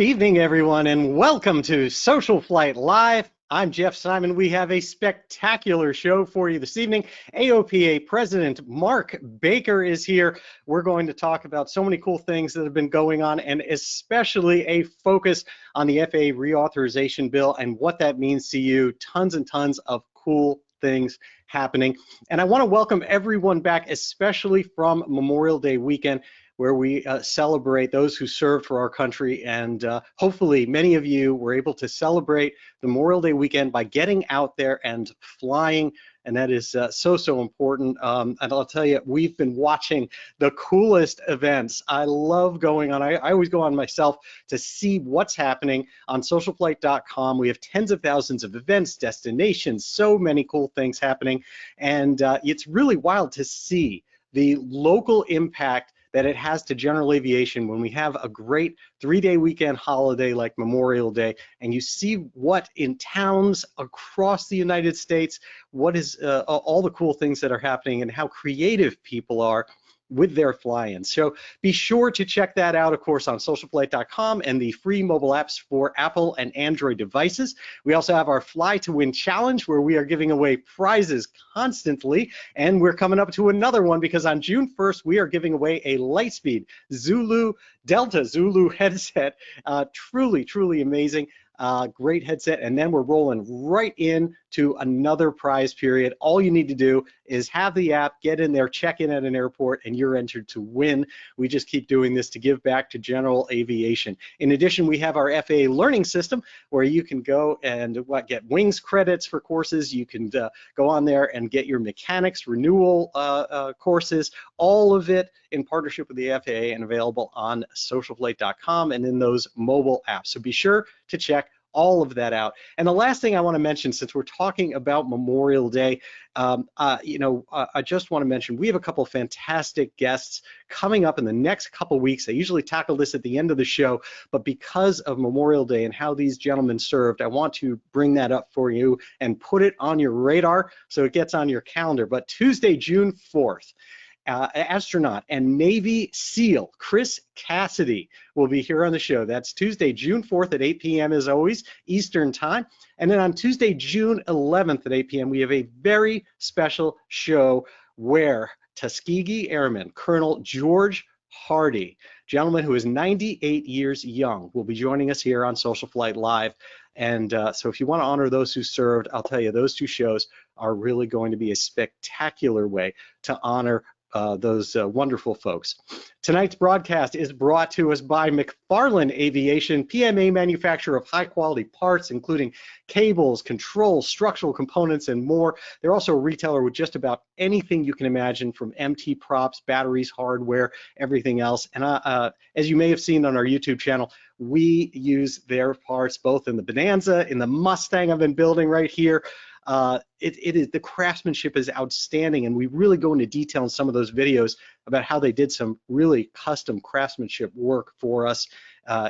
Good evening, everyone, and welcome to SocialFlight Live. I'm Jeff Simon. We have a spectacular show for you this evening. AOPA President Mark Baker is here. We're going to talk about so many cool things that have been going on, and especially a focus on the FAA reauthorization bill and what that means to you. Tons and tons of cool things happening. And I want to welcome everyone back, especially from Memorial Day weekend, where we celebrate those who served for our country. And hopefully many of you were able to celebrate the Memorial Day weekend by getting out there and flying. And that is so important. And I'll tell you, we've been watching the coolest events. I love going on. I always go on myself to see what's happening on SocialFlight.com. We have tens of thousands of events, destinations, so many cool things happening. And it's really wild to see the local impact that it has to general aviation when we have a great 3-day weekend holiday like Memorial Day, and you see what in towns across the United States, what is all the cool things that are happening and how creative people are with their fly-ins. So be sure to check that out, of course, on SocialFlight.com and the free mobile apps for Apple and Android devices. We also have our Fly to Win Challenge, where we are giving away prizes constantly, and we're coming up to another one because on June 1st, we are giving away a Lightspeed Delta Zulu headset. Truly amazing. Great headset, and then we're rolling right into another prize period. All you need to do is have the app, get in there, check in at an airport, and you're entered to win. We just keep doing this to give back to general aviation. In addition, we have our FAA learning system where you can go and get wings credits for courses. You can go on there and get your mechanics renewal courses, all of it in partnership with the FAA and available on SocialFlight.com and in those mobile apps. So be sure to check all of that out. And the last thing I want to mention, since we're talking about Memorial Day, I just want to mention we have a couple of fantastic guests coming up in the next couple of weeks. I usually tackle this at the end of the show, but because of Memorial Day and how these gentlemen served, I want to bring that up for you and put it on your radar so it gets on your calendar. But Tuesday, June 4th, astronaut and Navy SEAL Chris Cassidy will be here on the show. That's Tuesday, June 4th at 8 p.m. as always, Eastern Time. And then on Tuesday, June 11th at 8 p.m., we have a very special show where Tuskegee Airman Colonel George Hardy, gentleman who is 98 years young, will be joining us here on SocialFlight Live. And so if you want to honor those who served, I'll tell you, those two shows are really going to be a spectacular way to honor those wonderful folks. Tonight's broadcast is brought to us by McFarlane Aviation, PMA manufacturer of high-quality parts, including cables, controls, structural components, and more. They're also a retailer with just about anything you can imagine, from MT props, batteries, hardware, everything else. And as you may have seen on our YouTube channel, we use their parts both in the Bonanza, in the Mustang I've been building right here. It is, the craftsmanship is outstanding, and we really go into detail in some of those videos about how they did some really custom craftsmanship work for us.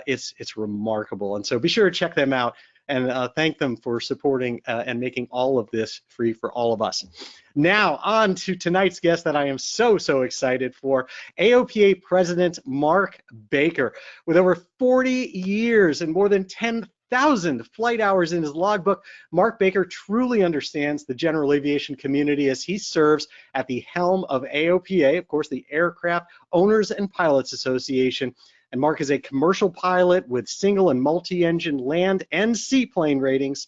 It's remarkable, and so be sure to check them out and thank them for supporting and making all of this free for all of us. Now on to tonight's guest that I am so excited for, AOPA President Mark Baker. With over 40 years and more than 10,000 flight hours in his logbook, Mark Baker truly understands the general aviation community as he serves at the helm of AOPA, of course, the Aircraft Owners and Pilots Association. And Mark is a commercial pilot with single and multi-engine land and seaplane ratings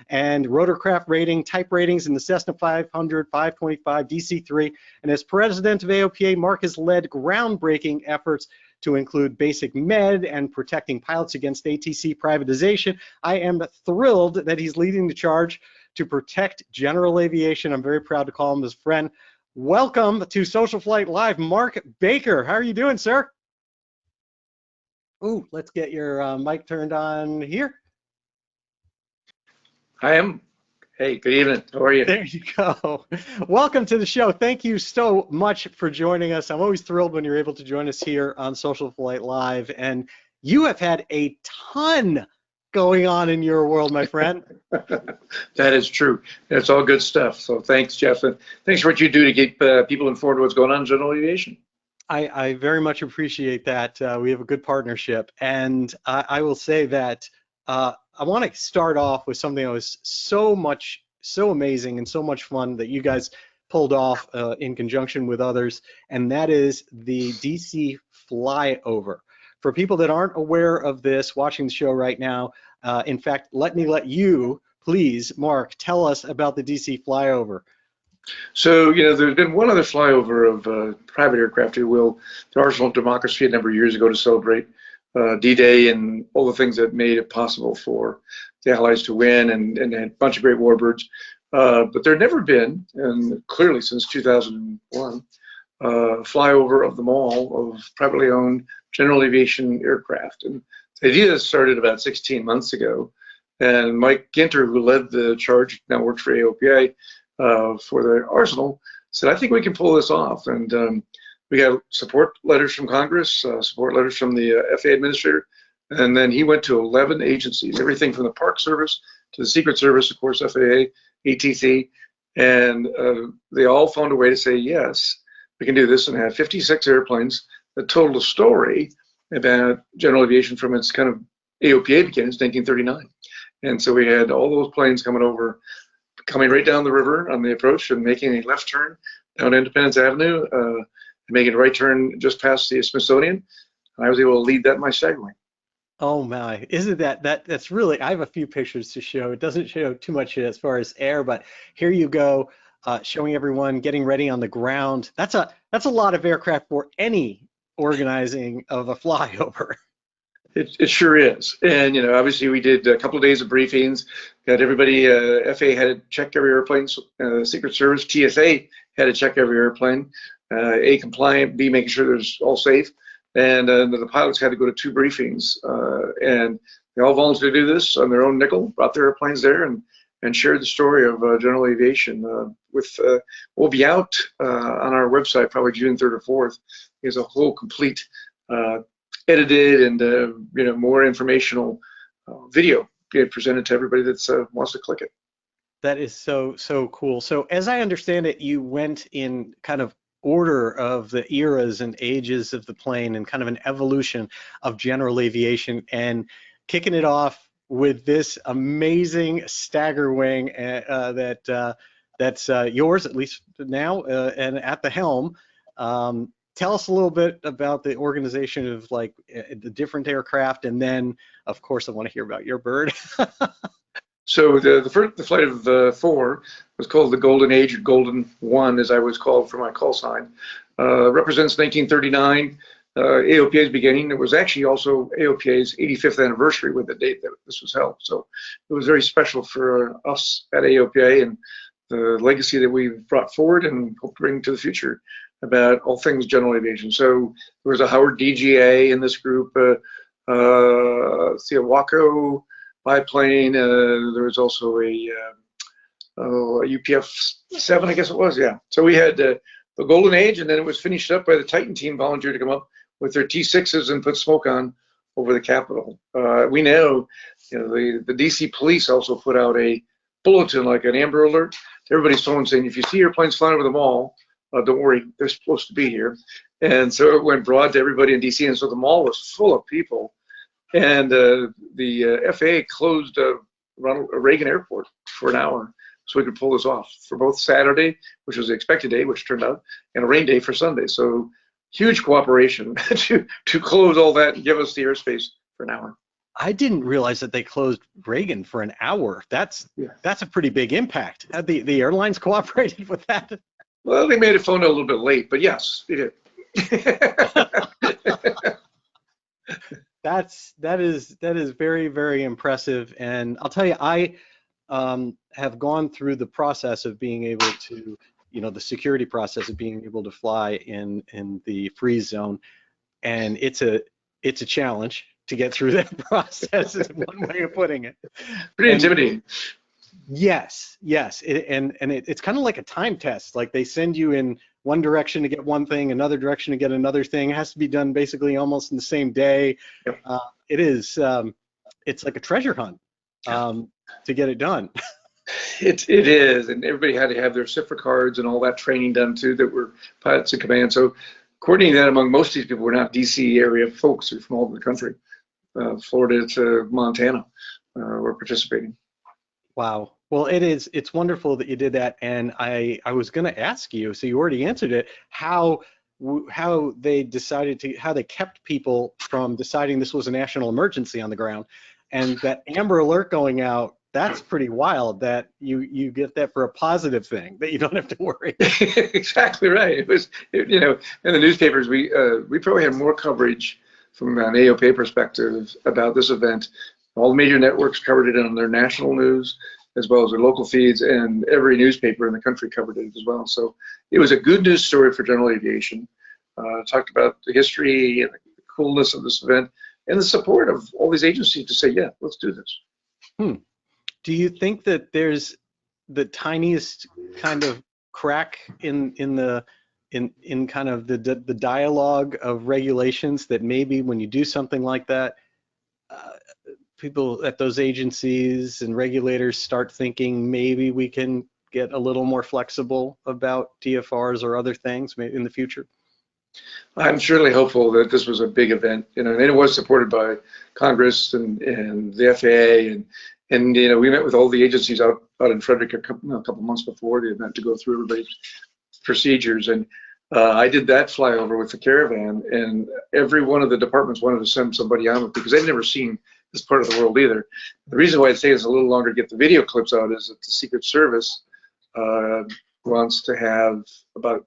and rotorcraft rating, type ratings in the Cessna 500, 525, DC-3. And as president of AOPA, Mark has led groundbreaking efforts to include basic med and protecting pilots against ATC privatization. I am thrilled that he's leading the charge to protect general aviation. I'm very proud to call him his friend. Welcome to SocialFlight Live, Mark Baker. How are you doing, sir? Ooh, let's get your mic turned on here. I am. Hey, good evening. How are you? There you go. Welcome to the show. Thank you so much for joining us. I'm always thrilled when you're able to join us here on SocialFlight Live. And you have had a ton going on in your world, my friend. That is true. That's all good stuff. So thanks, Jeff. And thanks for what you do to keep people informed of what's going on in general aviation. I very much appreciate that. We have a good partnership, and I will say that I want to start off with something that was so amazing and so much fun that you guys pulled off in conjunction with others, and that is the DC flyover. For people that aren't aware of this, watching the show right now, in fact, let you, please, Mark, tell us about the DC flyover. So, there's been one other flyover of private aircraft, if you will, to Arsenal of Democracy a number of years ago to celebrate D-Day and all the things that made it possible for the Allies to win and a bunch of great warbirds. But there had never been, and clearly since 2001, flyover of them all of privately owned General Aviation aircraft. And the idea started about 16 months ago. And Mike Ginter, who led the charge, now works for AOPA, for the Arsenal, said, I think we can pull this off. And we got support letters from Congress, support letters from the FAA administrator, and then he went to 11 agencies, everything from the Park Service to the Secret Service, of course, FAA, ATC, and they all found a way to say, yes, we can do this, and have 56 airplanes that told a story about general aviation from its kind of AOPA beginnings, 1939. And so we had all those planes coming right down the river on the approach and making a left turn down Independence Avenue, and making a right turn just past the Smithsonian. And I was able to lead that in my segway. Oh my, isn't that's really, I have a few pictures to show. It doesn't show too much as far as air, but here you go, showing everyone getting ready on the ground. That's a lot of aircraft for any organizing of a flyover. It sure is. And, obviously we did a couple of days of briefings, got everybody, FAA had to check every airplane, Secret Service, TSA had to check every airplane, A, compliant, B, making sure there's all safe. And the pilots had to go to 2 briefings, and they all volunteered to do this on their own nickel, brought their airplanes there and shared the story of general aviation. We'll be out on our website probably June 3rd or 4th. There's a whole complete edited and more informational video being presented to everybody that wants to click it. That is so cool. So as I understand it, you went in kind of order of the eras and ages of the plane and kind of an evolution of general aviation, and kicking it off with this amazing stagger wing that's yours, at least now, and at the helm. Tell us a little bit about the organization of the different aircraft, and then of course I want to hear about your bird. So the flight of 4 was called the Golden Age, or Golden 1, as I was called for my call sign. Represents 1939, AOPA's beginning. It was actually also AOPA's 85th anniversary with the date that this was held. So it was very special for us at AOPA, and the legacy that we've brought forward and hope to bring to the future about all things general aviation. So there was a Howard DGA in this group, Thea Waco biplane. There was also a UPF-7, I guess it was, yeah. So we had the Golden Age, and then it was finished up by the Titan team volunteered to come up with their T6s and put smoke on over the Capitol. We know, the DC police also put out a bulletin, like an Amber Alert, to everybody's phone saying, if you see airplanes flying over the mall, don't worry, they're supposed to be here. And so it went broad to everybody in DC, and so the mall was full of people. And the FAA closed Ronald Reagan Airport for an hour so we could pull this off for both Saturday, which was the expected day, which turned out, and a rain day for Sunday. So huge cooperation to close all that and give us the airspace for an hour. I didn't realize that they closed Reagan for an hour. That's a pretty big impact. Had the airlines cooperated with that? Well, they made it phone a little bit late, but yes, they did. That is very, very impressive. And I'll tell you, I have gone through the process of being able to, the security process of being able to fly in the freeze zone, and it's a challenge to get through that process. Is one way of putting it. Pretty intimidating. Yes, it's kind of like a time test. Like they send you in one direction to get one thing, another direction to get another thing. It has to be done basically almost in the same day. Yep. It is. It's like a treasure hunt to get it done. It is, and everybody had to have their CIFRA cards and all that training done too, that were pilots in command. So coordinating that among most of these people were not DC area folks, who are from all over the country. Florida to Montana were participating. Wow. Well, it's wonderful that you did that. And I was going to ask you, so you already answered it, how they how they kept people from deciding this was a national emergency on the ground. And that Amber Alert going out, that's pretty wild that you get that for a positive thing, that you don't have to worry. Exactly right. It was, you know, in the newspapers, we probably had more coverage from an AOPA perspective about this event. All the major networks covered it on their national news, as well as their local feeds, and every newspaper in the country covered it as well. So it was a good news story for General Aviation. Talked about the history and the coolness of this event, and the support of all these agencies to say, yeah, let's do this. Do you think that there's the tiniest kind of crack in kind of the dialogue of regulations that maybe when you do something like that, people at those agencies and regulators start thinking maybe we can get a little more flexible about DFRs or other things in the future? I'm surely hopeful that this was a big event, you know, and it was supported by Congress and the FAA, and you know, we met with all the agencies out in Frederick a couple months before the event to go through everybody's procedures, and I did that flyover with the caravan, and every one of the departments wanted to send somebody on with, because they'd never seen this part of the world either. The reason why I'd say it's a little longer to get the video clips out is that the Secret Service wants to have about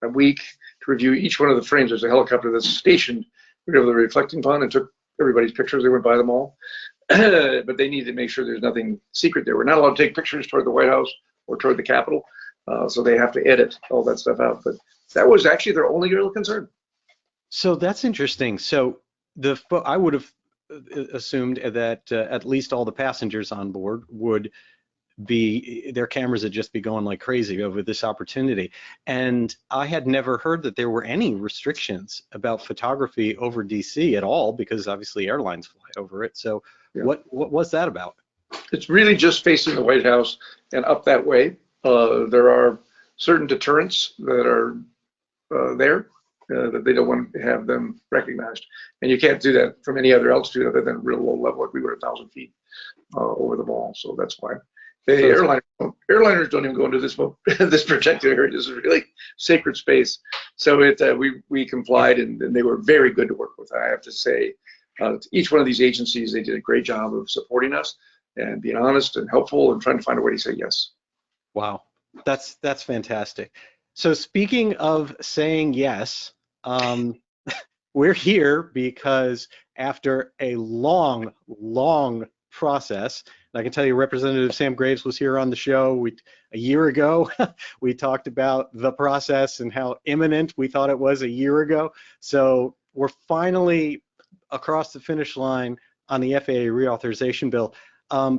a week to review each one of the frames. There's a helicopter that's stationed over the reflecting pond and took everybody's pictures. They went by them all. But they need to make sure there's nothing secret there. We're not allowed to take pictures toward the White House or toward the Capitol, so they have to edit all that stuff out. But that was actually their only real concern. So that's interesting. So I would have assumed that at least all the passengers on board would be, their cameras would just be going like crazy over this opportunity. And I had never heard that there were any restrictions about photography over DC at all, because obviously airlines fly over it. So yeah. What was that about? It's really just facing the White House and up that way. There are certain deterrents that are there that they don't want to have them recognized. And you can't do that from any other altitude other than real low level, like we were 1,000 feet over the ball. So that's why. The airliners don't even go into this protected area. This is really sacred space. So we complied, and they were very good to work with, I have to say. Each one of these agencies, they did a great job of supporting us and being honest and helpful and trying to find a way to say yes. Wow, that's fantastic. So speaking of saying yes, we're here because after a long process, and I can tell you Representative Sam Graves was here on the show a year ago. We talked about the process and how imminent we thought it was a year ago. So we're finally across the finish line on the FAA reauthorization bill.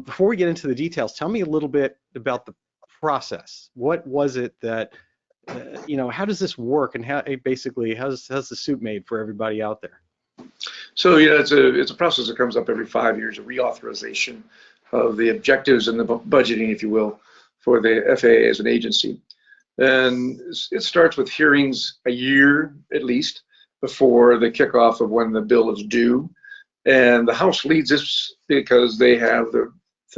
Before we get into the details, tell me a little bit about the process. What was it that, you know, how does this work, and how's the soup made for everybody out there? So, you know, it's a process that comes up every 5 years, a reauthorization of the objectives and the budgeting, if you will, for the FAA as an agency. And it starts with hearings a year at least before the kickoff of when the bill is due. And the House leads this because they have the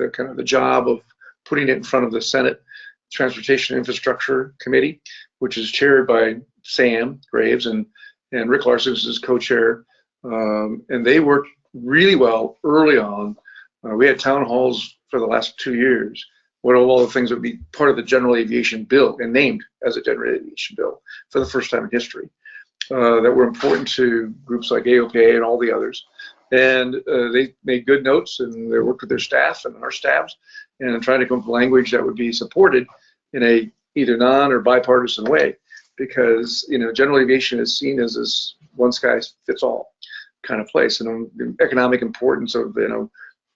kind of the job of putting it in front of the Senate Transportation Infrastructure Committee, which is chaired by Sam Graves and Rick Larson is co-chair. And they worked really well early on. We had town halls for the last 2 years. One of all the things that would be part of the General Aviation bill and named as a General Aviation bill for the first time in history, that were important to groups like AOPA and all the others. And they made good notes, and they worked with their staff and our staffs and trying to come up with language that would be supported in a either non or bipartisan way, because, you know, General Aviation is seen as this one size fits all kind of place, and the economic importance of, you know,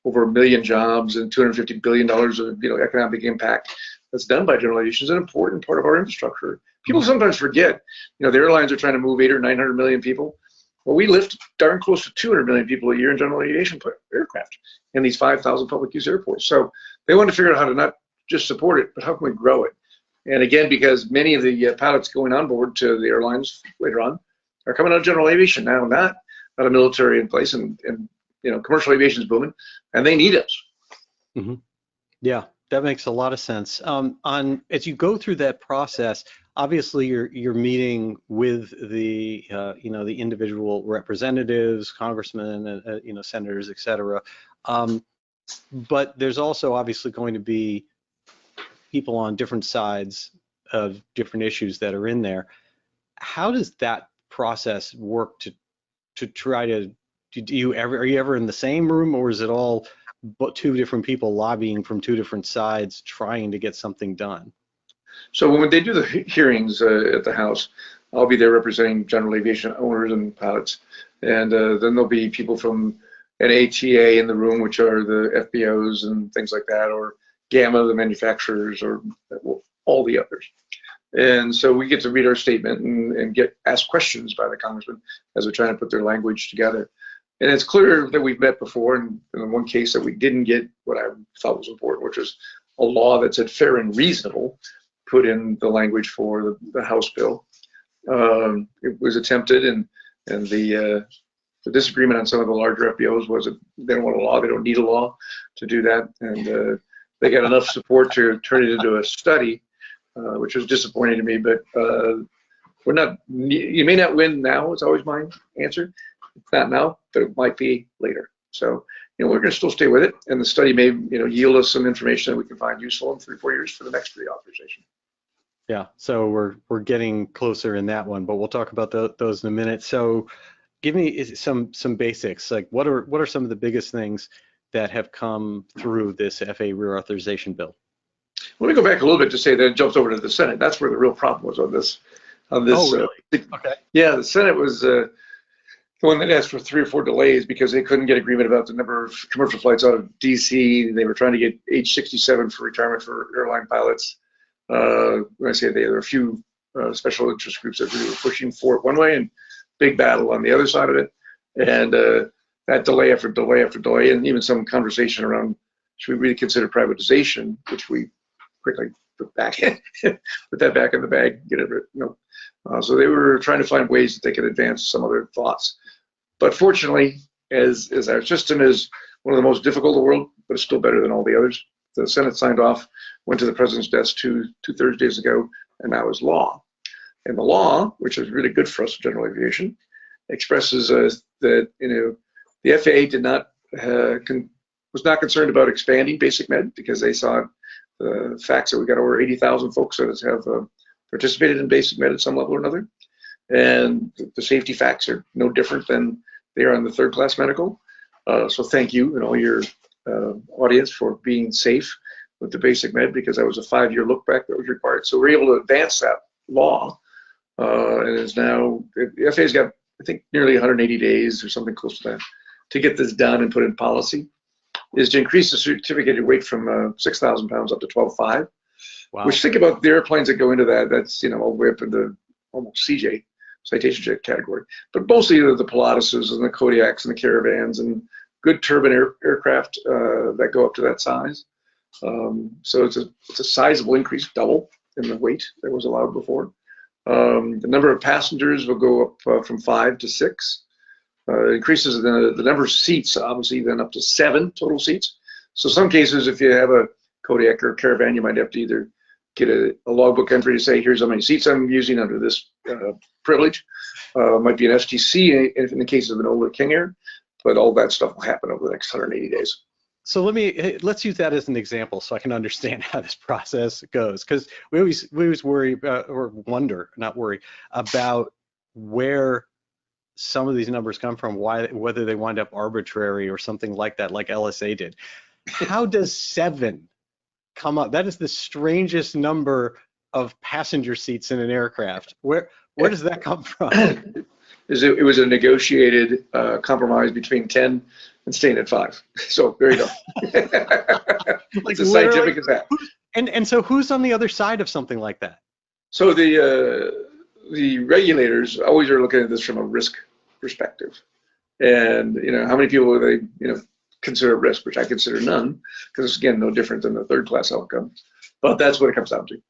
over 1 million jobs and $250 billion of, you know, economic impact that's done by General Aviation is an important part of our infrastructure. People sometimes forget, you know, the airlines are trying to move 800 or 900 million people. Well, we lift darn close to 200 million people a year in General Aviation aircraft in these 5,000 public use airports. So they want to figure out how to not just support it, but how can we grow it? And again, because many of the pilots going on board to the airlines later on are coming out of general aviation now, not a military in place, and commercial aviation is booming, and they need us. Mm-hmm. Yeah, that makes a lot of sense. As you go through that process, obviously you're meeting with the the individual representatives, congressmen, senators, et cetera. But there's also obviously going to be people on different sides of different issues that are in there. How does that process work to try to, are you ever in the same room, or is it all two different people lobbying from two different sides trying to get something done? So when they do the hearings at the House, I'll be there representing general aviation owners and pilots, and then there'll be people from NATA in the room, which are the FBOs and things like that, or Gamma, the manufacturers, or all the others. And so we get to read our statement and get asked questions by the congressmen as we're trying to put their language together. And it's clear that we've met before, and in one case that we didn't get what I thought was important, which was a law that said fair and reasonable, put in the language for the House bill. It was attempted, and the disagreement on some of the larger FBOs was that they don't want a law, they don't need a law to do that, and they got enough support to turn it into a study, which was disappointing to me, but we're not, you may not win now, is always my answer. It's not now, but it might be later. So, we're going to still stay with it, and the study may, yield us some information that we can find useful in 3 or 4 years for the next reauthorization. Yeah, so we're getting closer in that one, but we'll talk about those in a minute. So, give me some basics. Like, what are some of the biggest things that have come through this FAA reauthorization bill? Let me go back a little bit to say that it jumps over to the Senate. That's where the real problem was on this. Oh, really? Okay. Yeah, the Senate was the one that asked for 3 or 4 delays because they couldn't get agreement about the number of commercial flights out of DC. They were trying to get age 67 for retirement for airline pilots. When I say there were a few special interest groups that really were pushing for it one way, and big battle on the other side of it. And that delay after delay after delay, and even some conversation around, should we really consider privatization, which we quickly put back in, put that back in the bag, get it, so they were trying to find ways that they could advance some of their thoughts. But fortunately, as our system is one of the most difficult in the world, but it's still better than all the others, the Senate signed off, went to the president's desk two Thursdays ago, and now is law. And the law, which is really good for us in general aviation, expresses that the FAA did not was not concerned about expanding basic med, because they saw the facts that we got over 80,000 folks that have participated in basic med at some level or another, and the safety facts are no different than they are on the third class medical. So thank you and all your audience for being safe with the basic med, because that was a 5-year look back that was required. So we're able to advance that law, and is now, the FAA's got, I think, nearly 180 days or something close to that to get this done and put in policy, is to increase the certificated weight from 6,000 pounds up to 12,500. Wow. Which, think about the airplanes that go into that, that's all the way up into almost CJ, citation jet category. But mostly the Pilatuses and the Kodiaks and the Caravans and good turbine aircraft that go up to that size. So it's a sizable increase, double in the weight that was allowed before. The number of passengers will go up from 5 to 6. Increases the number of seats, obviously, then up to 7 total seats. So some cases, if you have a Kodiak or a Caravan, you might have to either get a logbook entry to say, here's how many seats I'm using under this privilege. Might be an STC in the case of an older King Air, but all that stuff will happen over the next 180 days. So let's use that as an example so I can understand how this process goes, because we always worry about, or wonder, not worry, about where some of these numbers come from, whether they wind up arbitrary or something like that, like LSA did. How does 7 come up? That is the strangest number of passenger seats in an aircraft. Where does that come from? It was a negotiated compromise between 10 and staying at 5. So there you go. It's as scientific as that. And so who's on the other side of something like that? So the regulators always are looking at this from a risk perspective, and how many people do they consider risk, which I consider none, because it's again no different than the third class outcome. But that's what it comes down to.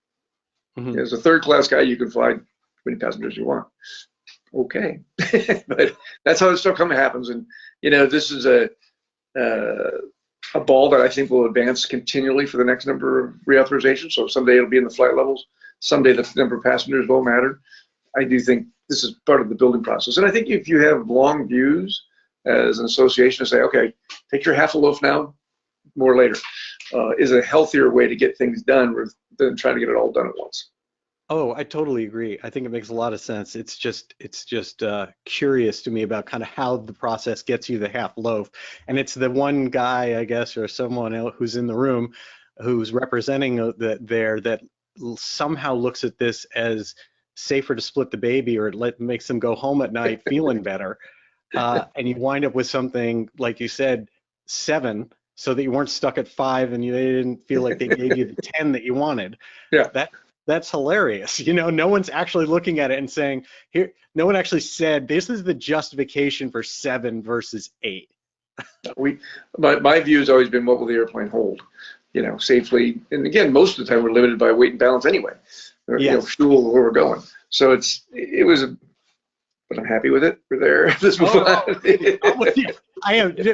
Mm-hmm. As a third class guy, you can fly as many passengers you want. Okay, but that's how stuff happens. And this is a ball that I think will advance continually for the next number of reauthorizations. So someday it'll be in the flight levels. Someday the number of passengers won't matter. I do think this is part of the building process. And I think if you have long views as an association to say, okay, take your half a loaf now, more later, is a healthier way to get things done than trying to get it all done at once. Oh, I totally agree. I think it makes a lot of sense. It's just curious to me about kind of how the process gets you the half loaf. And it's the one guy, I guess, or someone else who's in the room who's representing that somehow looks at this as safer to split the baby, or it makes them go home at night feeling better. And you wind up with something, like you said, 7, so that you weren't stuck at 5 and they didn't feel like they gave you the 10 that you wanted. Yeah. That's hilarious. No one's actually looking at it and saying, here, no one actually said, this is the justification for 7 versus 8. My view has always been, what will the airplane hold, safely? And again, most of the time we're limited by weight and balance anyway, or, yes. fuel, where we're going. So but I'm happy with it. We're there. Let's move on. I'm with you.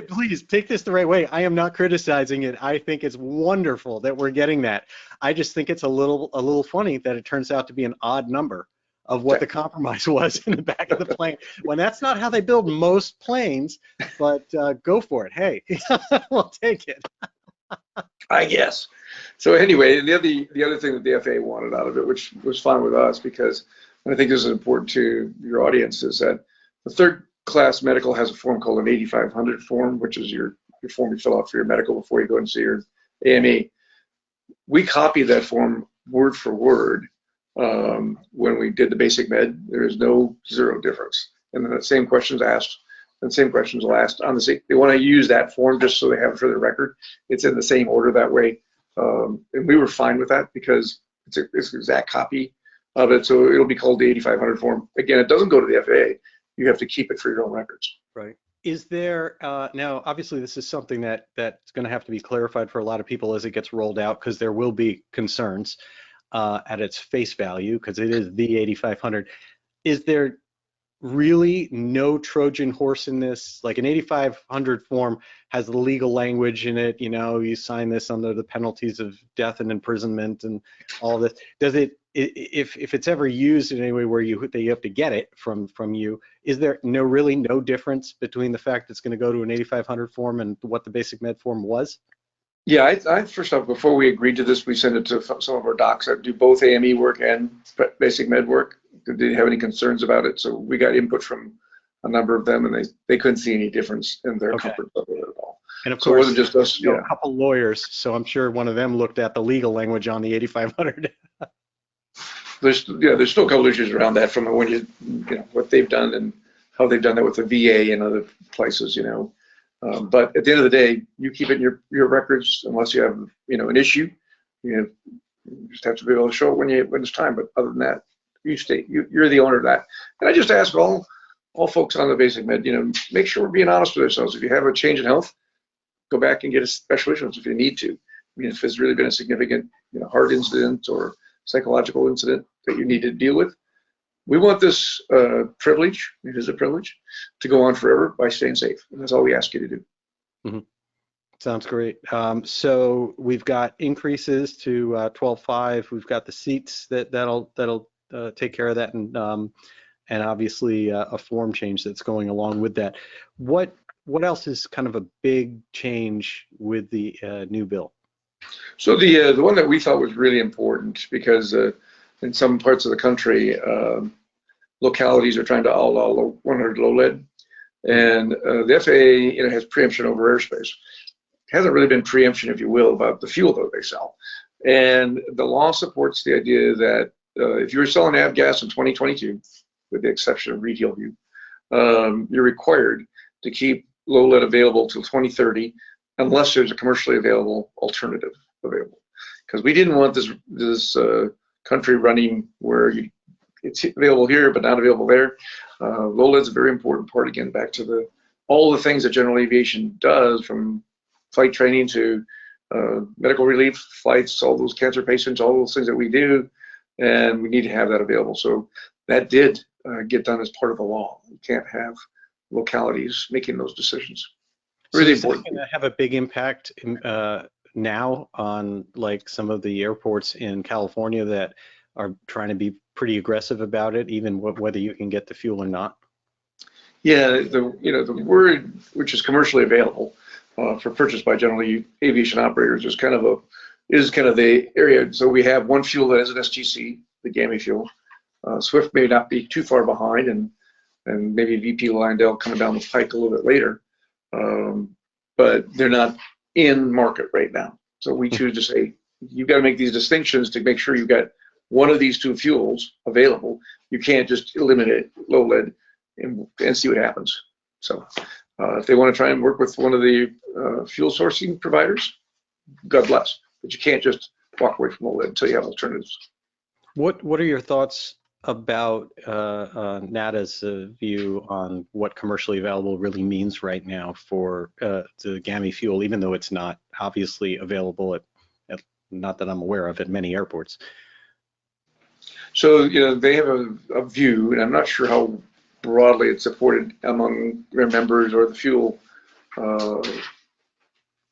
Please take this the right way. I am not criticizing it. I think it's wonderful that we're getting that. I just think it's a little funny that it turns out to be an odd number of what the compromise was in the back of the plane, when that's not how they build most planes. But go for it. Hey, we'll take it. I guess. So anyway, the other thing that the FAA wanted out of it, which was fine with us, because I think this is important to your audience, is that the third class medical has a form called an 8500 form, which is your form you fill out for your medical before you go and see your AME. We copied that form word for word when we did the basic med. There is no zero difference. And then the same questions asked, and same questions will asked on the. They want to use that form just so they have it for their record. It's in the same order that way, and we were fine with that because it's an exact copy of it. So it'll be called the 8500 form. Again, it doesn't go to the FAA. You have to keep it for your own records. Right. Is there now? Obviously, this is something that's going to have to be clarified for a lot of people as it gets rolled out, because there will be concerns at its face value, because it is the 8500. Is there really no Trojan horse in this? Like, an 8500 form has the legal language in it. You sign this under the penalties of death and imprisonment and all this. Does it? If it's ever used in any way where you have to get it from you, is there really no difference between the fact it's going to go to an 8500 form and what the basic med form was? Yeah, I first off, before we agreed to this, we sent it to some of our docs that do both AME work and basic med work. Did they have any concerns about it? So we got input from a number of them, and they couldn't see any difference in their comfort level at all. And of course, it wasn't just us. A couple lawyers, so I'm sure one of them looked at the legal language on the 8500. There's still a couple issues around that from when what they've done and how they've done that with the VA and other places, but at the end of the day, you keep it in your records unless you have an issue. You just have to be able to show it when it's time. But other than that, you're the owner of that. And I just ask all folks on the basic med, make sure we're being honest with ourselves. If you have a change in health, go back and get a special insurance if you need to. If it's really been a significant heart incident or psychological incident that you need to deal with. We want this privilege, it is a privilege, to go on forever by staying safe. And that's all we ask you to do. Mm-hmm. Sounds great. So we've got increases to 12.5. We've got the seats that'll take care of that, and obviously a form change that's going along with that. What else is kind of a big change with the new bill? So the one that we thought was really important, because in some parts of the country, localities are trying to outlaw 100 low lead, and the FAA has preemption over airspace. It hasn't really been preemption, if you will, about the fuel that they sell, and the law supports the idea that if you're selling avgas in 2022, with the exception of retail view, you're required to keep low lead available till 2030, unless there's a commercially available alternative available. Because we didn't want this country running where it's available here but not available there. Low lead's a very important part, again, back to all the things that General Aviation does, from flight training to medical relief flights, all those cancer patients, all those things that we do. and we need to have that available. So that did get done as part of the law. You can't have localities making those decisions. Really important. Going to have a big impact now on like some of the airports in California that are trying to be pretty aggressive about it, even whether you can get the fuel or not? Yeah, the word which is commercially available for purchase by General Aviation operators is kind of the area. So we have one fuel that is an STC, the GAMI fuel. Swift may not be too far behind, and maybe VP Lyondell coming down the pike a little bit later, but they're not in market right now. So we choose to say you've got to make these distinctions to make sure you've got one of these two fuels available. You can't just eliminate low lead and see what happens. So if they want to try and work with one of the fuel sourcing providers, God bless. But you can't just walk away from low lead until you have alternatives. What are your thoughts about NADA's view on what commercially available really means right now for the GAMI fuel, even though it's not obviously available at not that I'm aware of, at many airports? So they have a view, and I'm not sure how broadly it's supported among their members or the fuel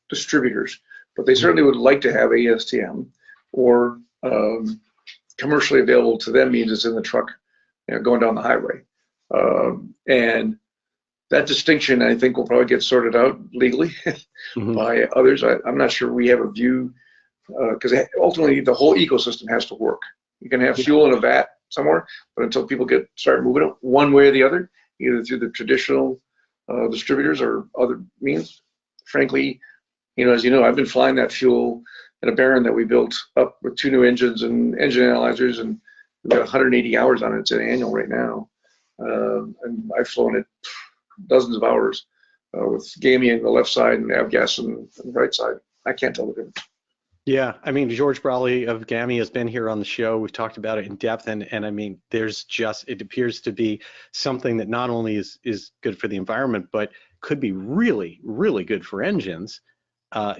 distributors, but they certainly would like to have ASTM, or commercially available to them means it's in the truck, going down the highway. And that distinction, I think, will probably get sorted out legally by others. I'm not sure we have a view, because ultimately the whole ecosystem has to work. You can have fuel in a vat somewhere, but until people start moving it one way or the other, either through the traditional distributors or other means, frankly, as you know, I've been flying that fuel at a Baron that we built up with 2 new engines and engine analyzers, and we've got 180 hours on it. It's an annual right now, and I've flown it dozens of hours with GAMI on the left side and avgas on the right side. I can't tell the difference. Yeah, I mean, George Brawley of GAMI has been here on the show. We've talked about it in depth, and I mean, it appears to be something that not only is good for the environment, but could be really, really good for engines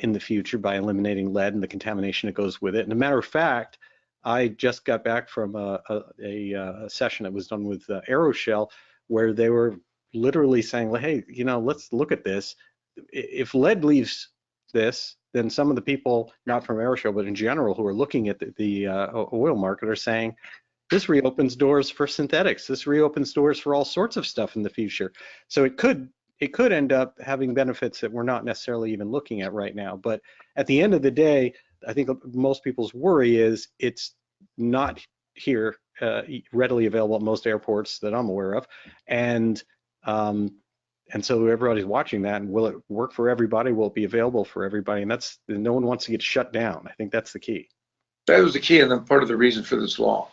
in the future by eliminating lead and the contamination that goes with it. And a matter of fact, I just got back from a session that was done with Aeroshell, where they were literally saying, hey, let's look at this. If lead leaves this, then some of the people, not from Aeroshell, but in general, who are looking at the oil market are saying, this reopens doors for synthetics. This reopens doors for all sorts of stuff in the future. So it could end up having benefits that we're not necessarily even looking at right now. But at the end of the day, I think most people's worry is it's not here readily available at most airports that I'm aware of. And so everybody's watching that, and will it work for everybody? Will it be available for everybody? And no one wants to get shut down. I think that's the key. That was the key, and then part of the reason for this law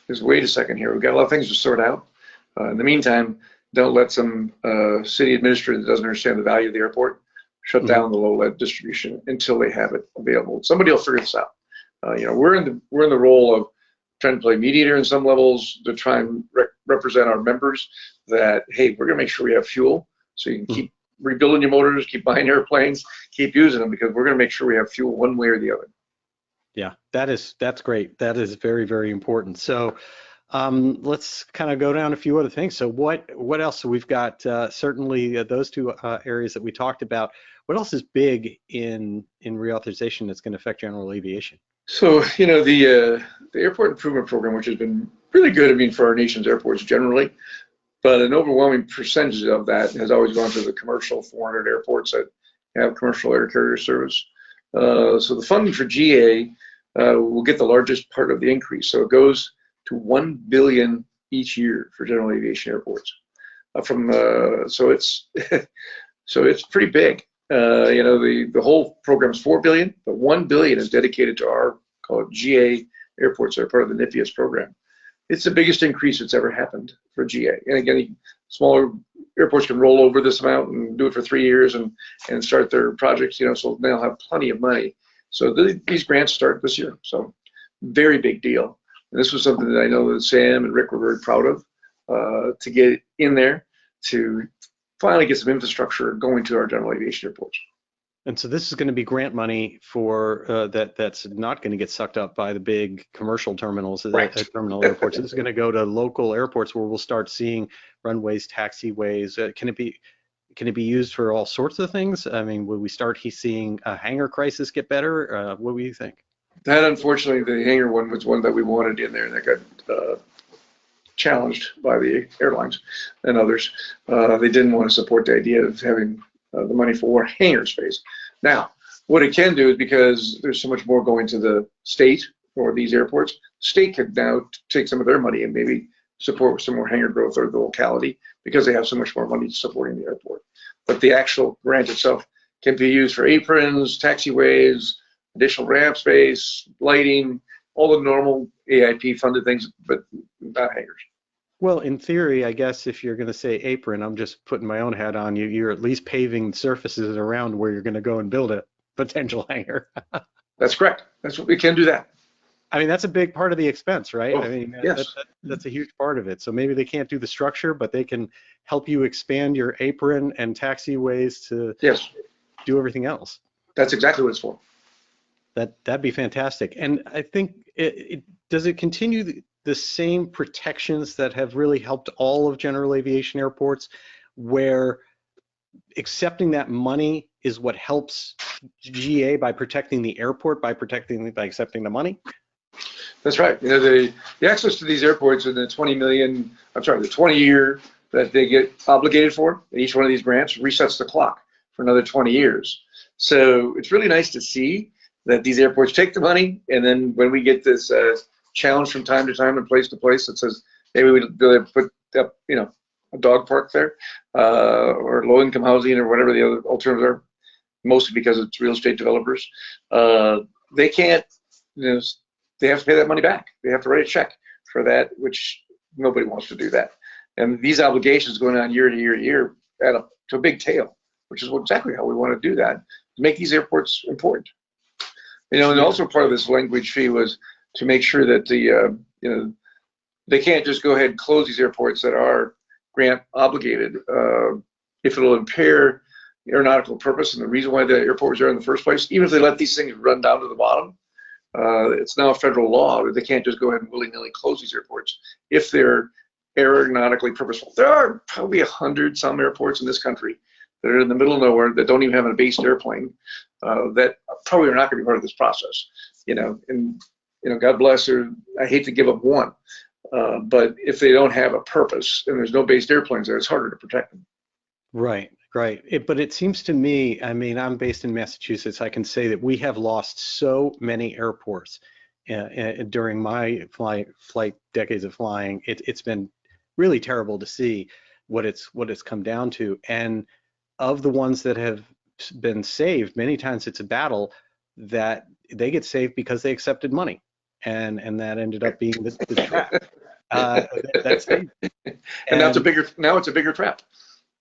is, wait a second here, we've got a lot of things to sort out. In the meantime, don't let some city administrator that doesn't understand the value of the airport shut down the low lead distribution until they have it available. Somebody will figure this out. We're in the role of trying to play mediator in some levels to try and represent our members that, hey, we're going to make sure we have fuel, so you can keep rebuilding your motors, keep buying airplanes, keep using them, because we're going to make sure we have fuel one way or the other. Yeah, that's great. That is very, very important. So let's kind of go down a few other things. So what else? So we've got certainly those two areas that we talked about. What else is big in reauthorization that's going to affect general aviation? So the airport improvement program, which has been really good, I mean, for our nation's airports generally, but an overwhelming percentage of that has always gone to the commercial 400 airports that have commercial air carrier service. So the funding for GA will get the largest part of the increase. So it goes to $1 billion each year for general aviation airports. So it's pretty big. The whole program is $4 billion, but $1 billion is dedicated to our, call it GA airports that are part of the NIPIAS program. It's the biggest increase that's ever happened for GA. And again, smaller airports can roll over this amount and do it for 3 years and start their projects, so they'll have plenty of money. So these grants start this year. So very big deal. And this was something that I know that Sam and Rick were very proud of, to get in there to finally get some infrastructure going to our general aviation airports. And so this is going to be grant money for that's not going to get sucked up by the big commercial terminals, Right. terminal airports. This is going to go to local airports where we'll start seeing runways, taxiways. Can it be used for all sorts of things? I mean, will we start seeing a hangar crisis get better? What do you think? That, unfortunately, the hangar one was one that we wanted in there, and that got challenged by the airlines and others. They didn't want to support the idea of having the money for hangar space. Now, what it can do is, because there's so much more going to the state or these airports, the state could now take some of their money and maybe support some more hangar growth, or the locality, because they have so much more money supporting the airport. But the actual grant itself can be used for aprons, taxiways, additional ramp space, lighting, all the normal AIP funded things, but not hangars. Well, in theory, I guess if you're going to say apron, I'm just putting my own hat on. You're at least paving surfaces around where you're going to go and build a potential hangar. That's correct. That's what we can do that. I mean, that's a big part of the expense, right? Oh, I mean, yes. that's a huge part of it. So maybe they can't do the structure, but they can help you expand your apron and taxiways to Yes. do everything else. That's exactly what it's for. That'd be fantastic. And I think does it continue the same protections that have really helped all of general aviation airports, where accepting that money is what helps GA by protecting the airport, by accepting the money? That's right. You know, the access to these airports and the 20 million, I'm sorry, the 20-year that they get obligated for, each one of these grants resets the clock for another 20 years. So it's really nice to see that these airports take the money, and then when we get this challenge from time to time and place to place that says maybe we put up, you know, a dog park there, or low-income housing, or whatever the other alternatives are, mostly because it's real estate developers, they can't, you know, they have to pay that money back. They have to write a check for that, which nobody wants to do that. And these obligations going on year to year to year add up to a big tail, which is exactly how we want to do that, to make these airports important. You know, and also part of this language fee was to make sure that the, you know, they can't just go ahead and close these airports that are grant obligated if it'll impair aeronautical purpose and the reason why the airport was there in the first place. Even if they let these things run down to the bottom, it's now a federal law that they can't just go ahead and willy-nilly close these airports if they're aeronautically purposeful. There are probably 100-some airports in this country that are in the middle of nowhere that don't even have a based airplane that probably are not going to be part of this process. You know, and you know, God bless her. I hate to give up one, but if they don't have a purpose and there's no based airplanes there, it's harder to protect them. Right, right. But it seems to me, I mean, I'm based in Massachusetts. I can say that we have lost so many airports during my flight decades of flying. It's been really terrible to see what it's come down to. And of the ones that have been saved, many times it's a battle that they get saved because they accepted money, and that ended up being the trap. That's saved. And now it's a bigger trap.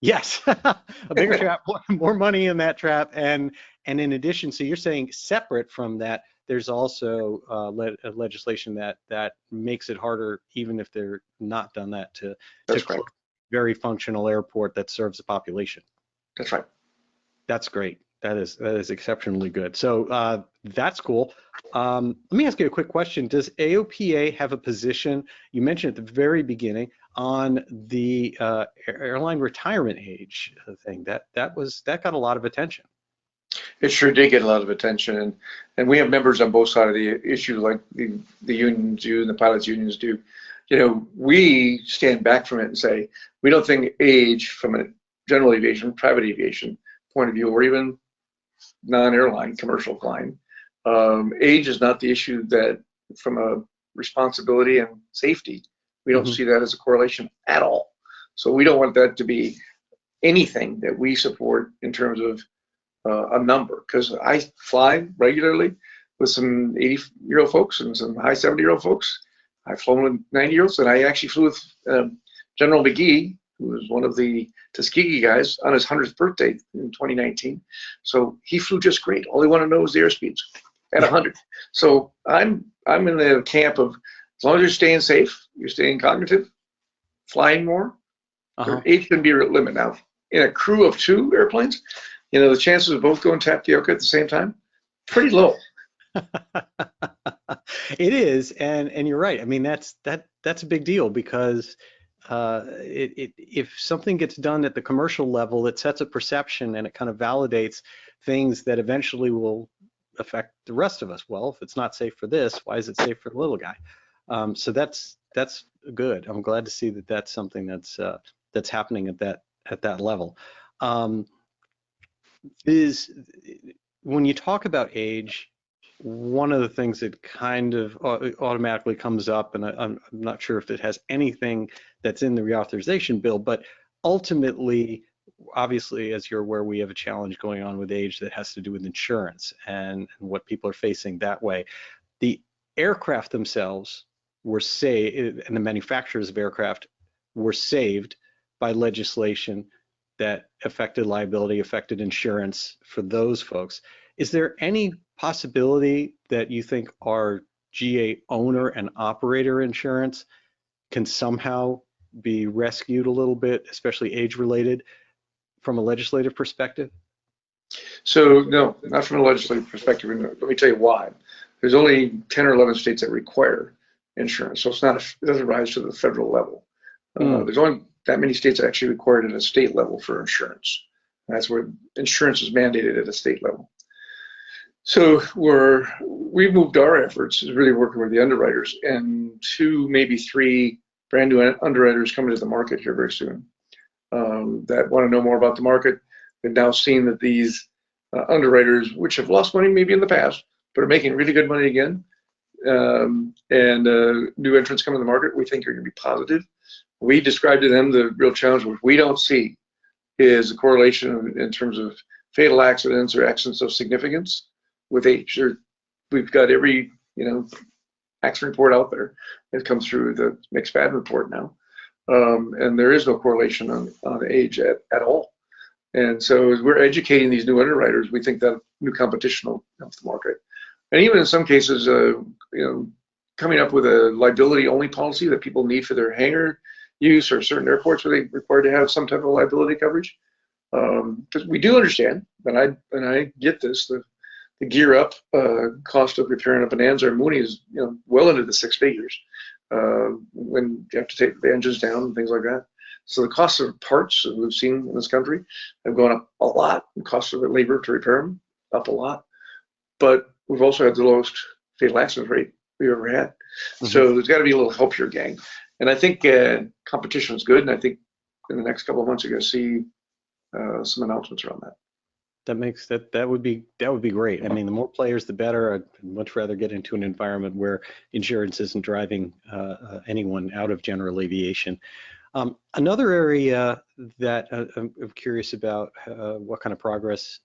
Yes, a bigger trap, more money in that trap, and in addition, so you're saying separate from that, there's also legislation that makes it harder, even if they're not done that, to close a very functional airport that serves the population. That's right. That's great. That is exceptionally good. So that's cool. Let me ask you a quick question. Does AOPA have a position? You mentioned at the very beginning on the airline retirement age thing. That got a lot of attention. It sure did get a lot of attention, and we have members on both sides of the issue, like the unions do and the pilots unions do. You know, we stand back from it and say we don't think age, from a general aviation, private aviation point of view, or even non-airline commercial flying, age is not the issue. That from a responsibility and safety, we don't see that as a correlation at all. So we don't want that to be anything that we support in terms of a number, because I fly regularly with some 80-year-old folks and some high 70-year-old folks. I've flown with 90-year-olds, and I actually flew with General McGee, who was one of the Tuskegee guys, on his 100th birthday in 2019. So he flew just great. All he wanted to know was the airspeeds at 100. So I'm in the camp of, as long as you're staying safe, you're staying cognitive, flying more, age can be a limit. Now, in a crew of 2 airplanes, you know, the chances of both going tapioca at the same time, pretty low. It is, and you're right. I mean, that's a big deal because if something gets done at the commercial level, it sets a perception and it kind of validates things that eventually will affect the rest of us. Well, if it's not safe for this, why is it safe for the little guy? So that's good. I'm glad to see that that's something that's happening at that level. Is when you talk about age, one of the things that kind of automatically comes up, and I'm not sure if it has anything that's in the reauthorization bill, but ultimately, obviously, as you're aware, we have a challenge going on with age that has to do with insurance and what people are facing that way. The aircraft themselves were saved, and the manufacturers of aircraft were saved by legislation that affected liability, affected insurance for those folks. Is there any possibility that you think our GA owner and operator insurance can somehow be rescued a little bit, especially age-related, from a legislative perspective? So no, not from a legislative perspective. And let me tell you why. There's only 10 or 11 states that require insurance, so it doesn't rise to the federal level. There's only that many states that actually require it at a state level for insurance. That's where insurance is mandated at a state level. So we've moved our efforts is really working with the underwriters, and 2, maybe 3 brand new underwriters coming to the market here very soon that want to know more about the market. They've now seen that these underwriters, which have lost money maybe in the past, but are making really good money again, and new entrants coming to the market, we think are going to be positive. We described to them the real challenge, which we don't see, is a correlation in terms of fatal accidents or accidents of significance with age. We've got every accident report out there. It comes through the McFarlane report now, and there is no correlation on age at all. And so as we're educating these new underwriters, we think that new competition will help the market. And even in some cases, coming up with a liability-only policy that people need for their hangar use, or certain airports where they require to have some type of liability coverage. Because we do understand, and I get this, the gear up cost of repairing a Bonanza or Mooney is well into the 6 figures when you have to take the engines down and things like that. So the cost of parts that we've seen in this country have gone up a lot. The cost of the labor to repair them up a lot. But we've also had the lowest fatal accident rate we've ever had. So there's got to be a little help here, gang. And I think competition is good, and I think in the next couple of months you're going to see some announcements around that. That would be great. I mean, the more players, the better. I'd much rather get into an environment where insurance isn't driving anyone out of general aviation. Another area that I'm curious about what kind of progress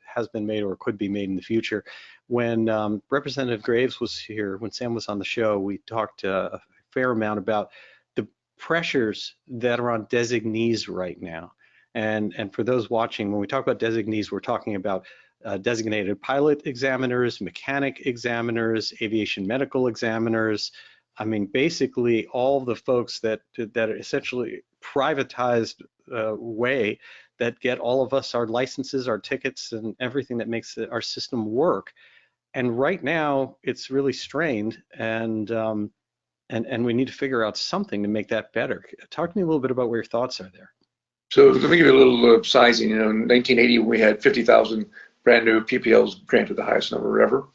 has been made or could be made in the future. When Representative Graves was here, when Sam was on the show, we talked a fair amount about the pressures that are on designees right now. And for those watching, when we talk about designees, we're talking about designated pilot examiners, mechanic examiners, aviation medical examiners. I mean, basically all the folks that are essentially privatized way that get all of us our licenses, our tickets, and everything that makes our system work. And right now, it's really strained, and we need to figure out something to make that better. Talk to me a little bit about what your thoughts are there. So let me give you a little sizing. In 1980, we had 50,000 brand new PPLs granted, the highest number ever.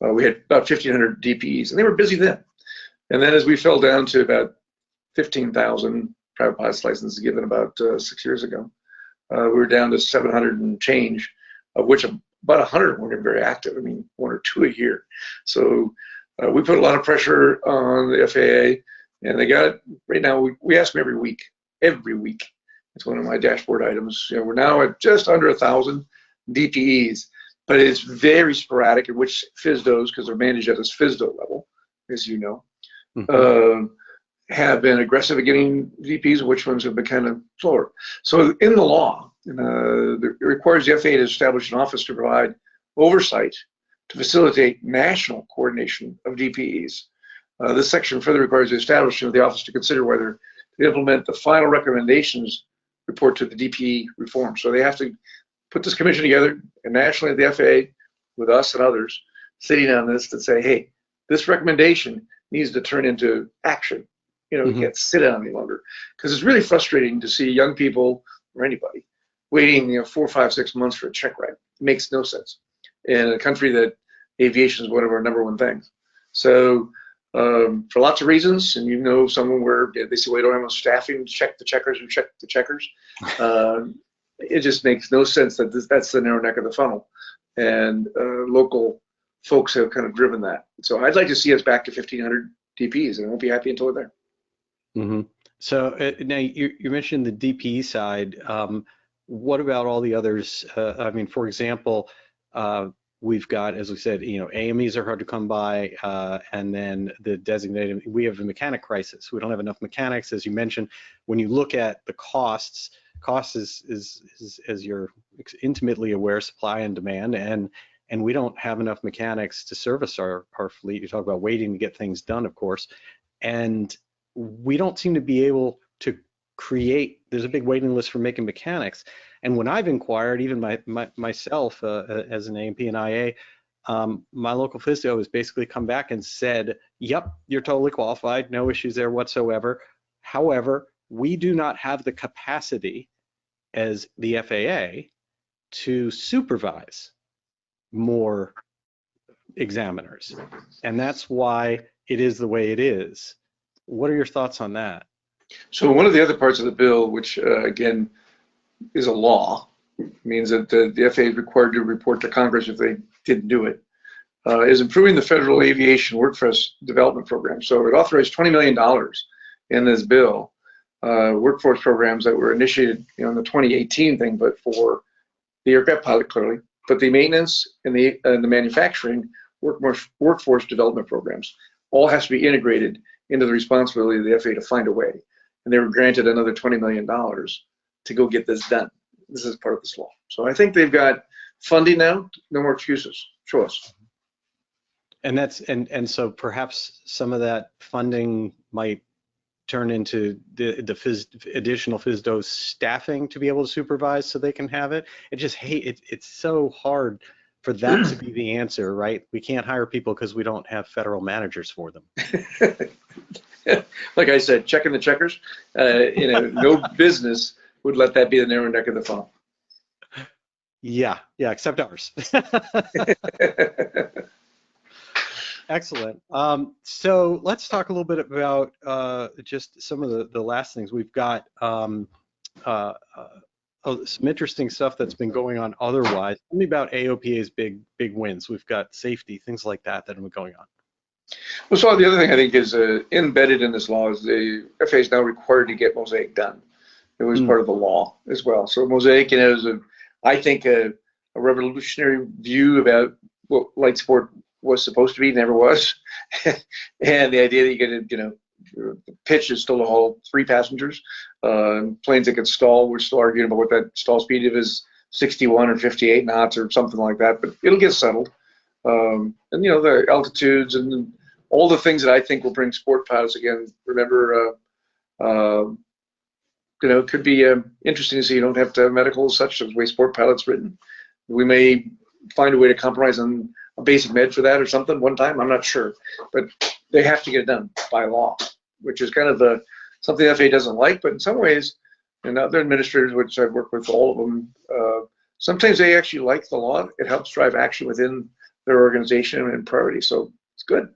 We had about 1,500 DPEs, and they were busy then. And then as we fell down to about 15,000 private pilot's licenses given about 6 years ago, we were down to 700 and change, of which about 100 weren't very active. I mean, 1 or 2 a year. So we put a lot of pressure on the FAA, and they got it. Right now, we ask them every week. It's one of my dashboard items. We're now at just under 1,000 DPEs, but it's very sporadic in which FSDOs, because they're managed at this FSDO level, as you know, have been aggressive at getting DPs, and which ones have been kind of slower. So in the law, it requires the FAA to establish an office to provide oversight to facilitate national coordination of DPEs. This section further requires the establishment of the office to consider whether to implement the final recommendations report to the DPE reform. So they have to put this commission together, and nationally at the FAA, with us and others, sitting on this to say, hey, this recommendation needs to turn into action. You know, you can't sit down any longer, because it's really frustrating to see young people or anybody waiting, 4, 5, 6 months for a check ride. It makes no sense in a country that aviation is one of our #1 things. So for lots of reasons, and someone where they say, well, we don't have enough staffing to check the checkers who check the checkers. It just makes no sense that that's the narrow neck of the funnel. And local folks have kind of driven that. So I'd like to see us back to 1,500 DPs, and I won't be happy until we're there. So now you mentioned the DPE side. What about all the others? I mean, for example, we've got, as we said, AMEs are hard to come by, and then the designated, we have a mechanic crisis. We don't have enough mechanics, as you mentioned. When you look at the cost is, as you're intimately aware, supply and demand, and we don't have enough mechanics to service our fleet. You talk about waiting to get things done, of course, and we don't seem to be able to create, there's a big waiting list for making mechanics. And when I've inquired, even myself as an A&P and IA, my local physio has basically come back and said, yep, you're totally qualified, no issues there whatsoever. However, we do not have the capacity as the FAA to supervise more examiners. And that's why it is the way it is. What are your thoughts on that? So one of the other parts of the bill, which again is a law, means that the FAA is required to report to Congress if they didn't do it, is improving the federal aviation workforce development program. So it authorized $20 million in this bill, workforce programs that were initiated in the 2018 thing, but for the aircraft pilot clearly, but the maintenance and the manufacturing workforce development programs all has to be integrated into the responsibility of the FAA to find a way. And they were granted another $20 million to go get this done. This is part of this law. So I think they've got funding now, no more excuses. Show us. And that's and so perhaps some of that funding might turn into the additional FSDO staffing to be able to supervise so they can have it. It's so hard for that to be the answer, right? We can't hire people because we don't have federal managers for them. Like I said, checking the checkers, no business would let that be the narrow neck of the funnel. Yeah, except ours. Excellent. So let's talk a little bit about just some of the last things. We've got some interesting stuff that's been going on otherwise. Tell me about AOPA's big wins. We've got safety, things like that have been going on. Well, so the other thing I think is embedded in this law is the FAA is now required to get Mosaic done. It was part of the law as well. So Mosaic, is I think a revolutionary view about what light sport was supposed to be, never was, and the idea that you get the pitch is still to haul 3 passengers. Planes that can stall, we're still arguing about what that stall speed is 61 or 58 knots or something like that, but it'll get settled. And the altitudes and all the things that I think will bring sport pilots again. Remember, it could be interesting to see. You don't have to have medical such as the way sport pilots written. We may find a way to compromise on a basic med for that or something one time. I'm not sure, but they have to get it done by law, which is kind of something the FAA doesn't like. But in some ways, and other administrators, which I've worked with, all of them, sometimes they actually like the law. It helps drive action within their organization and priority. So it's good.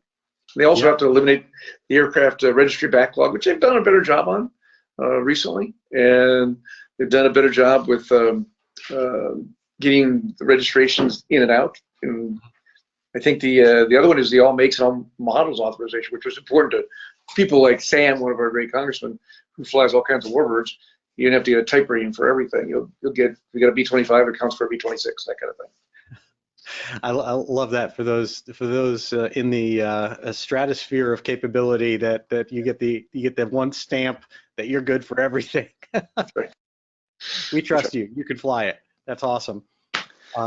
They also have to eliminate the aircraft registry backlog, which they've done a better job on recently, and they've done a better job with getting the registrations in and out. And I think the other one is the all makes and all models authorization, which was important to people like Sam, one of our great congressmen, who flies all kinds of warbirds. You don't have to get a type rating for everything. You got a B-25, it counts for a B-26, that kind of thing. I love that for those in the stratosphere of capability that you get that one stamp that you're good for everything. Right. We trust you. You can fly it. That's awesome.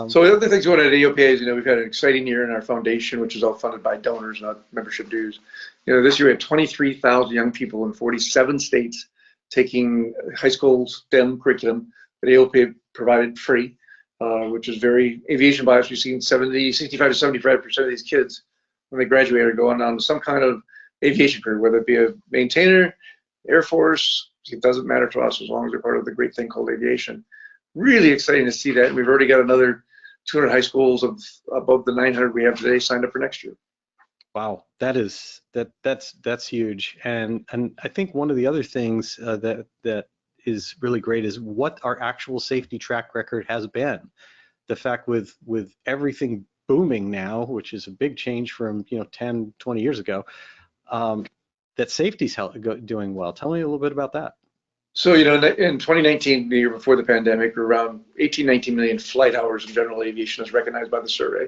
So the other things going on at AOPA is we've had an exciting year in our foundation, which is all funded by donors, not membership dues. This year we had 23,000 young people in 47 states taking high school STEM curriculum that AOPA provided free. which is very aviation bias. We've seen 65 to 75% of these kids, when they graduate, are going on to some kind of aviation career, whether it be a maintainer, Air Force. It doesn't matter to us as long as they're part of the great thing called aviation. Really exciting to see that. We've already got another 200 high schools of above the 900 we have today signed up for next year. Wow, that's huge. And I think one of the other things that is really great is what our actual safety track record has been. The fact with everything booming now, which is a big change from 10, 20 years ago, that safety's doing well. Tell me a little bit about that. So, in 2019, the year before the pandemic, around 18, 19 million flight hours in general aviation is recognized by the survey,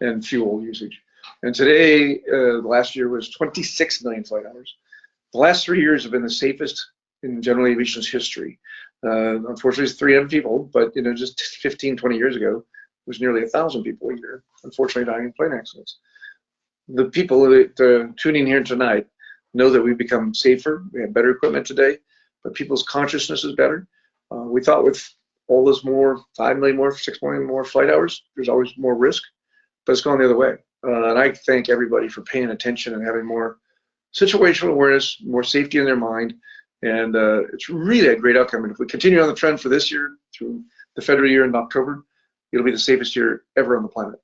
and fuel usage. And today, last year was 26 million flight hours. The last 3 years have been the safest in general aviation's history. Unfortunately, it's 300 people, but just 15, 20 years ago, it was nearly 1,000 people a year, unfortunately, dying in plane accidents. The people that tuning here tonight know that we've become safer. We have better equipment today, but people's consciousness is better. We thought with all this more, 5 million more, 6 million more flight hours, there's always more risk, but it's gone the other way. And I thank everybody for paying attention and having more situational awareness, more safety in their mind, and it's really a great outcome. And if we continue on the trend for this year through the federal year in October, it'll be the safest year ever on the planet.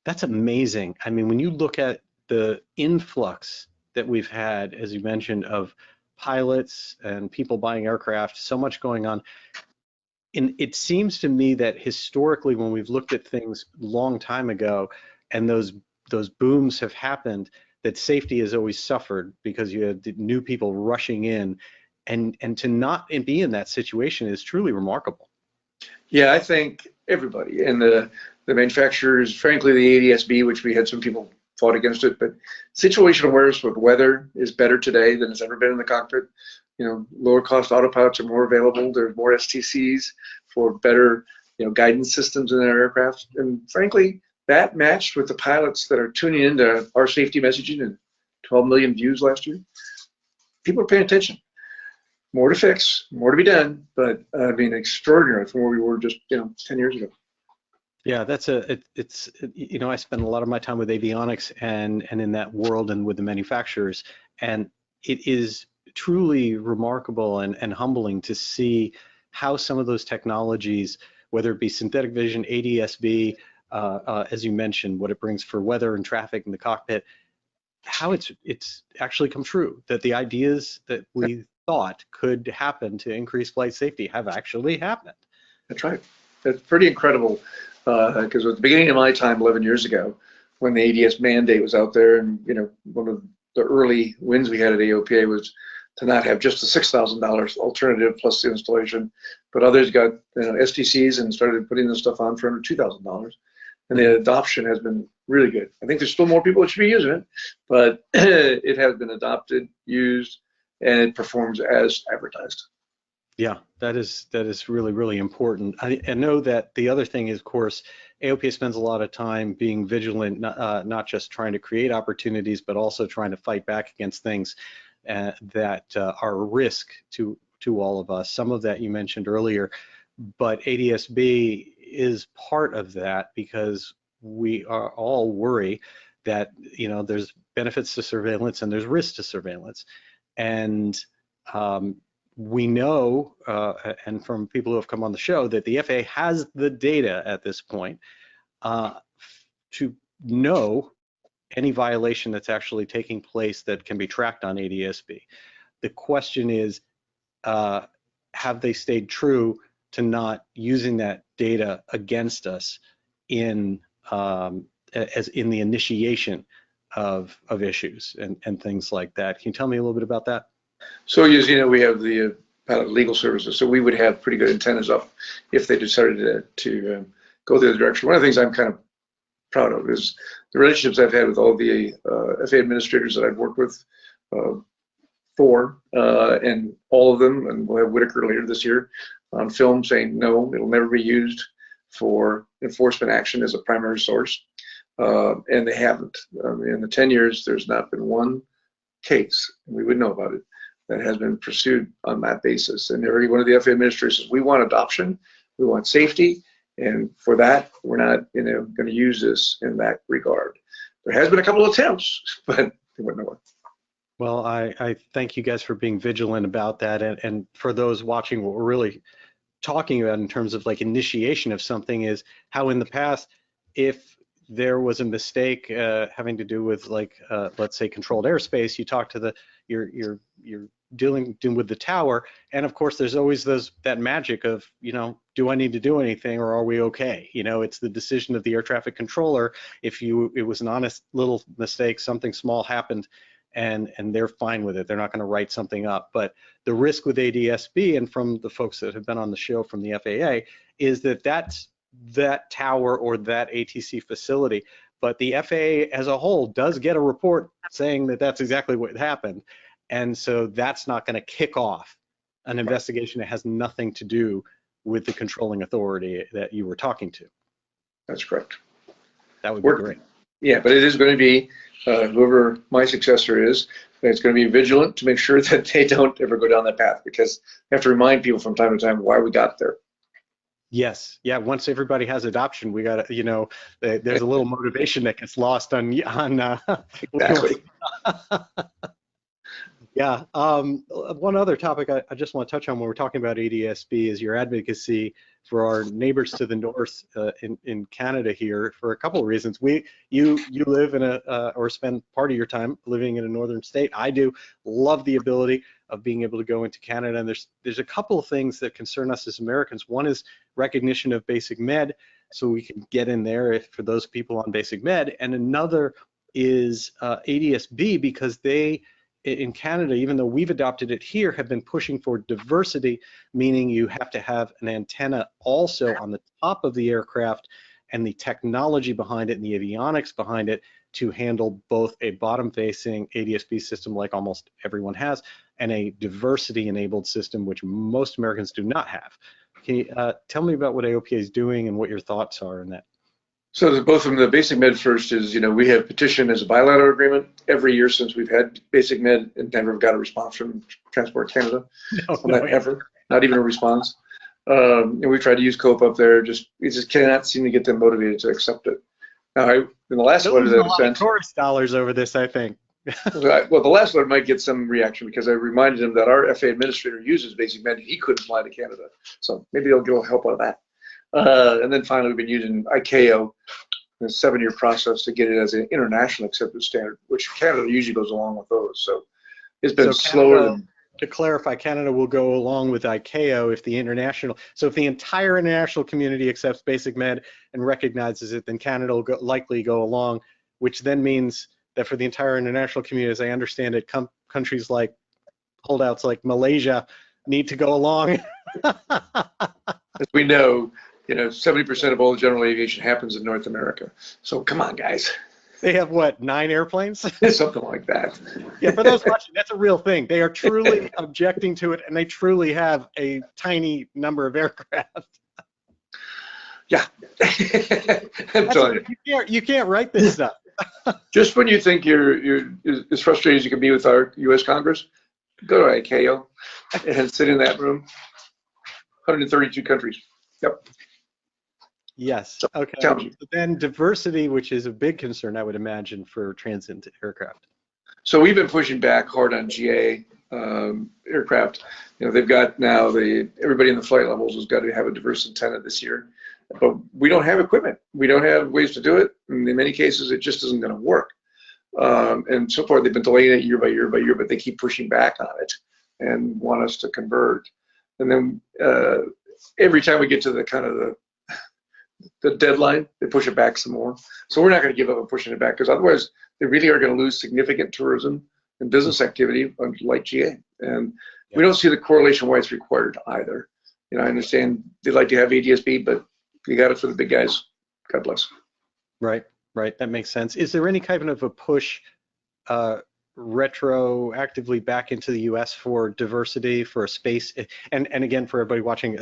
That's amazing. I mean, when you look at the influx that we've had, as you mentioned, of pilots and people buying aircraft, so much going on. And it seems to me that historically, when we've looked at things a long time ago, and those booms have happened, that safety has always suffered because you had new people rushing in, and to not be in that situation is truly remarkable. Yeah, I think everybody and the manufacturers, frankly, the ADS-B, which we had some people fought against it, but situational awareness with weather is better today than it's ever been in the cockpit. Lower cost autopilots are more available. There's more STCs for better, guidance systems in our aircraft. And frankly, that matched with the pilots that are tuning into our safety messaging and 12 million views last year. People are paying attention. More to fix, more to be done, but I mean, extraordinary from where we were just 10 years ago. Yeah, it's I spend a lot of my time with avionics and in that world and with the manufacturers, and it is truly remarkable and humbling to see how some of those technologies, whether it be synthetic vision, ADS-B, as you mentioned, what it brings for weather and traffic in the cockpit, how it's actually come true, that the ideas that we thought could happen to increase flight safety have actually happened. That's right. That's pretty incredible, because at the beginning of my time 11 years ago, when the ADS mandate was out there, and one of the early wins we had at AOPA was to not have just the $6,000 alternative plus the installation, but others got STCs and started putting this stuff on for under $2,000. And the adoption has been really good. I think there's still more people that should be using it, but it has been adopted, used, and it performs as advertised. Yeah, that is really, really important. I know that the other thing is, of course, AOPA spends a lot of time being vigilant, not just trying to create opportunities, but also trying to fight back against things that are a risk to all of us. Some of that you mentioned earlier, but ADS-B is part of that because we are all worry that there's benefits to surveillance and there's risks to surveillance, and we know, and from people who have come on the show, that the FAA has the data at this point to know any violation that's actually taking place that can be tracked on ADS-B. The question is, have they stayed true to not using that data against us as in the initiation of issues and things like that? Can you tell me a little bit about that? So as you know, we have the pilot legal services, so we would have pretty good antennas up if they decided to go the other direction. One of the things I'm kind of proud of is the relationships I've had with all the FAA administrators that I've worked with and all of them, and we'll have Whitaker later this year on film saying no, it'll never be used for enforcement action as a primary source, and they haven't. In the 10 years, there's not been one case, and we would know about it, that has been pursued on that basis. And every one of the FAA administrators says, we want adoption, we want safety, And for that, we're not, going to use this in that regard. There has been a couple of attempts, but they went nowhere. Well, I thank you guys for being vigilant about that. And for those watching, what we're really talking about in terms of like initiation of something is how in the past, if there was a mistake having to do with like, let's say controlled airspace, you talk to you're dealing with the tower. And of course, there's always that magic of, do I need to do anything or are we okay? It's the decision of the air traffic controller. If it was an honest little mistake, something small happened, and they're fine with it. They're not going to write something up. But the risk with ADS-B, and from the folks that have been on the show from the FAA, is that tower or that ATC facility. But the FAA as a whole does get a report saying that that's exactly what happened. And so that's not going to kick off an investigation that has nothing to do with the controlling authority that you were talking to. That's correct. That would be great. Yeah, but it is going to be whoever my successor is, it's going to be vigilant to make sure that they don't ever go down that path, because we have to remind people from time to time why we got there. Yes, yeah. Once everybody has adoption, we got to, there's a little motivation that gets lost on Exactly. Yeah. One other topic I just want to touch on when we're talking about ADS-B is your advocacy for our neighbors to the north in Canada here for a couple of reasons. You live in or spend part of your time living in a northern state. I do love the ability of being able to go into Canada, and there's a couple of things that concern us as Americans. One is recognition of basic med, so we can get in there for those people on basic med, and another is ADS-B, because they in Canada, even though we've adopted it here, have been pushing for diversity, meaning you have to have an antenna also on the top of the aircraft, and the technology behind it and the avionics behind it to handle both a bottom-facing ADS-B system like almost everyone has, and a diversity-enabled system which most Americans do not have. Can you tell me about what AOPA is doing and what your thoughts are in that? So both from the basic med first is, we have petitioned as a bilateral agreement every year since we've had basic med, and never got a response from Transport Canada on that ever, not even a response. And we tried to use COPE up there, we just cannot seem to get them motivated to accept it. Now, in the last letter that I sent, tourist dollars over this, I think. Well, the last letter might get some reaction, because I reminded him that our FAA administrator uses basic med and he couldn't fly to Canada. So maybe they'll get a little help out of that. And then finally, we've been using ICAO, a 7-year process to get it as an international accepted standard, which Canada usually goes along with those. So it's been slower than. To clarify, Canada will go along with ICAO if the entire international community accepts basic med and recognizes it, then Canada will likely go along, which then means that for the entire international community, as I understand it, countries like holdouts like Malaysia need to go along. As we know, 70% of all general aviation happens in North America. So come on, guys. They have what, 9 airplanes? Something like that. Yeah, for those watching, that's a real thing. They are truly objecting to it, and they truly have a tiny number of aircraft. Yeah. I'm telling you. You can't write this stuff. Just when you think you're as frustrated as you can be with our U.S. Congress, go to ICAO and sit in that room. 132 countries. Yep. Yes. Okay. So then diversity, which is a big concern, I would imagine, for transit aircraft. So we've been pushing back hard on GA aircraft. They've got now everybody in the flight levels has got to have a diverse antenna this year, but we don't have equipment. We don't have ways to do it. And in many cases, it just isn't going to work. And so far, they've been delaying it year by year by year, but they keep pushing back on it and want us to convert. And then every time we get to the kind of the deadline, they push it back some more. So we're not going to give up on pushing it back, because otherwise they really are going to lose significant tourism and business activity like GA. And we don't see the correlation why it's required either. I understand they'd like to have ADS-B, but you got it for the big guys. God bless. Right. That makes sense. Is there any kind of a push retroactively back into the U.S. for diversity, for a space, and again, for everybody watching,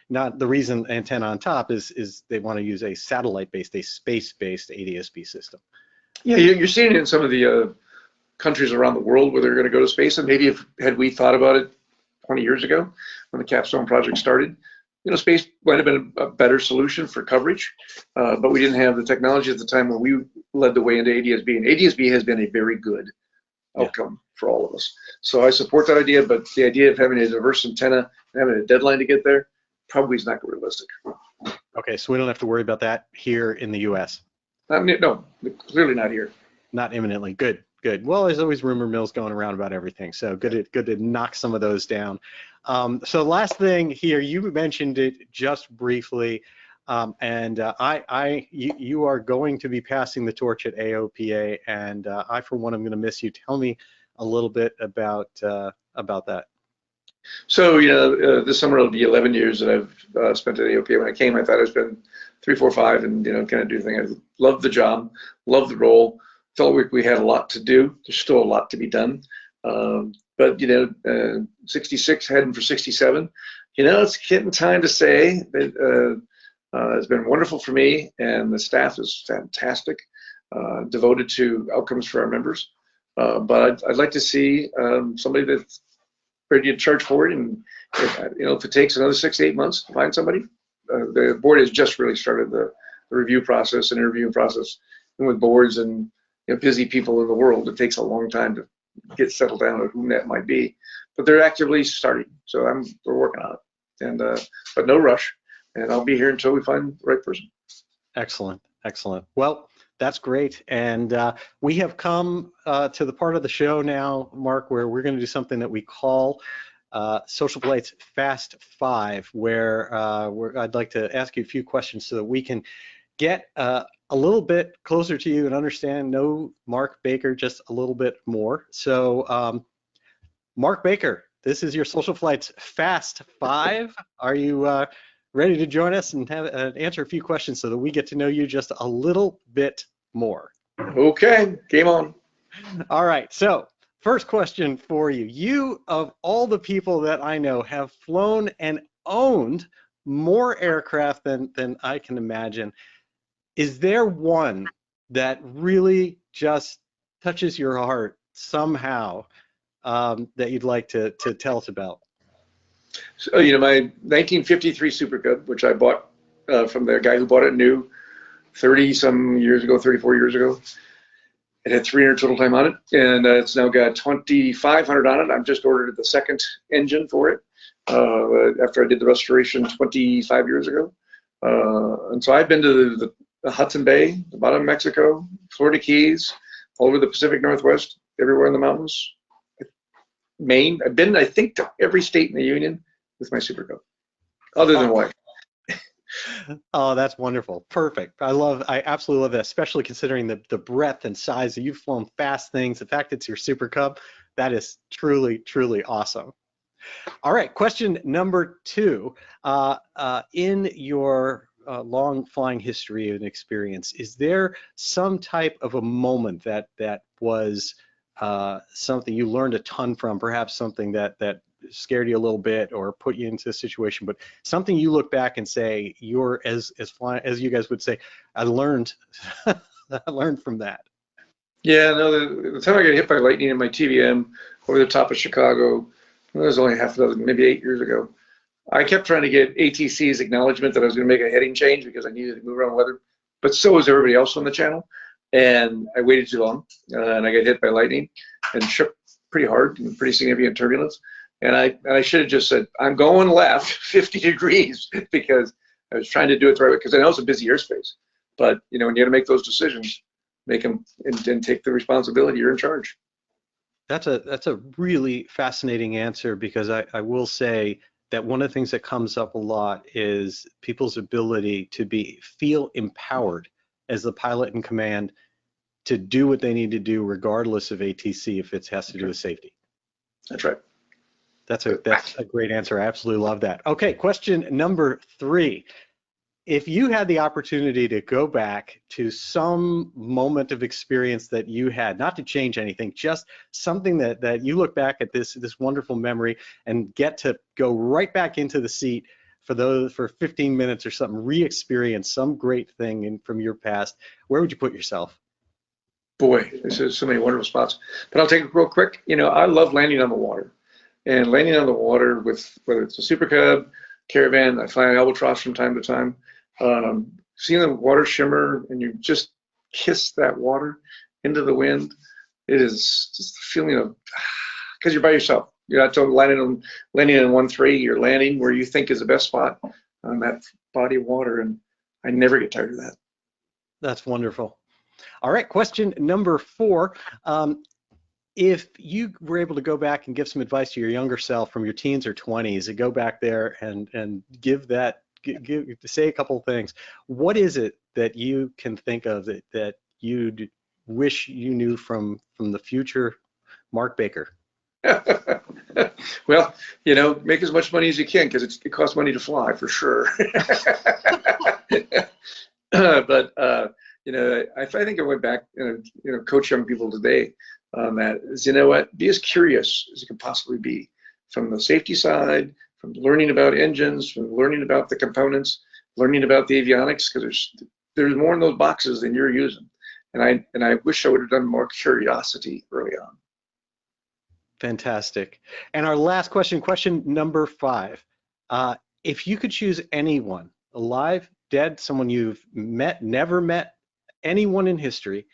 not the reason antenna on top is they want to use a satellite-based, a space-based ADS-B system. Yeah, you're seeing it in some of the countries around the world where they're going to go to space, and maybe had we thought about it 20 years ago when the Capstone project started, space might have been a better solution for coverage, but we didn't have the technology at the time when we led the way into ADS-B, and ADS-B has been a very good outcome for all of us. So I support that idea, but the idea of having a diverse antenna and having a deadline to get there probably is not realistic. Okay, so we don't have to worry about that here in the U.S. No, clearly not here. Not imminently. Good, good. Well, there's always rumor mills going around about everything, so good to knock some of those down. So last thing here, you mentioned it just briefly, and you are going to be passing the torch at AOPA, and I, for one, am going to miss you. Tell me a little bit about that. So, this summer it'll be 11 years that I've spent at AOPA. When I came, I thought I'd spend 3, 4, 5, and kind of do the thing. I loved the job, loved the role. Felt like we had a lot to do. There's still a lot to be done. But 66 heading for 67. It's getting time to say that it's been wonderful for me, and the staff is fantastic, devoted to outcomes for our members. But I'd like to see somebody that's ready to charge forward, and if it takes another 6 to 8 months to find somebody, the board has just really started the review process and interviewing process, and with boards and busy people in the world, it takes a long time to get settled down on whom that might be. But they're actively starting, so we're working on it, and but no rush, and I'll be here until we find the right person. Excellent, excellent. Well, that's great, and we have come to the part of the show now, Mark, where we're going to do something that we call SocialFlight's Fast Five, where I'd like to ask you a few questions so that we can get a little bit closer to you and know Mark Baker just a little bit more. So, Mark Baker, this is your SocialFlight's Fast Five. Are you ready to join us and answer a few questions so that we get to know you just a little bit more? Okay, game on. All right, so first question for you. You, of all the people that I know, have flown and owned more aircraft than I can imagine. Is there one that really just touches your heart somehow that you'd like to tell us about? So, my 1953 Super Cub, which I bought from the guy who bought it new 30-some years ago, 34 years ago. It had 300 total time on it, and it's now got 2,500 on it. I've just ordered the second engine for it after I did the restoration 25 years ago. And so I've been to the Hudson Bay, the bottom of Mexico, Florida Keys, all over the Pacific Northwest, everywhere in the mountains. Maine. I've been, I think, to every state in the union with my Super Cub, other than Hawaii. Oh, that's wonderful. Perfect. I absolutely love that, especially considering the breadth and size that you've flown fast things. The fact it's your Super Cub, that is truly, truly awesome. All right, question number 2. In your long flying history and experience, is there some type of a moment that was something you learned a ton from, perhaps something that scared you a little bit or put you into a situation, but something you look back and say, you're as you guys would say, I learned I learned from that? Yeah, no, the time I got hit by lightning in my TBM over the top of Chicago, it was only half a dozen, maybe 8 years ago. I kept trying to get ATC's acknowledgement that I was going to make a heading change because I needed to move around weather, but so was everybody else on the channel. And I waited too long, and I got hit by lightning and shook pretty hard and pretty significant turbulence. And I should have just said, I'm going left 50 degrees because I was trying to do it the right way, because I know it's a busy airspace. But when you got to make those decisions, make them and take the responsibility. You're in charge. That's a really fascinating answer, because I will say that one of the things that comes up a lot is people's ability to feel empowered as the pilot in command to do what they need to do regardless of ATC if it has to do with safety. That's right. That's a great answer. I absolutely love that. Okay, question number 3. If you had the opportunity to go back to some moment of experience that you had, not to change anything, just something that you look back at this wonderful memory and get to go right back into the seat for 15 minutes or something, re-experience some great thing from your past, where would you put yourself? Boy, there's so many wonderful spots. But I'll take it real quick. I love landing on the water. And landing on the water with, whether it's a Super Cub, Caravan. I fly an albatross from time to time. Seeing the water shimmer and you just kiss that water into the wind, it is just a feeling of, because you're by yourself. You're not landing in 1-3. You're landing where you think is the best spot on that body of water, and I never get tired of that. That's wonderful. All right, question number 4. If you were able to go back and give some advice to your younger self from your teens or 20s, and go back there and say a couple of things, what is it that you can think of that you'd wish you knew from the future Mark Baker? Well, make as much money as you can, because it costs money to fly, for sure. But I think I went back and coach young people today on that. Is, what? Be as curious as you can possibly be, from the safety side, from learning about engines, from learning about the components, learning about the avionics, because there's more in those boxes than you're using. And I wish I would have done more curiosity early on. Fantastic. And our last question, question number 5. If you could choose anyone, alive, dead, someone you've met, never met, anyone in history,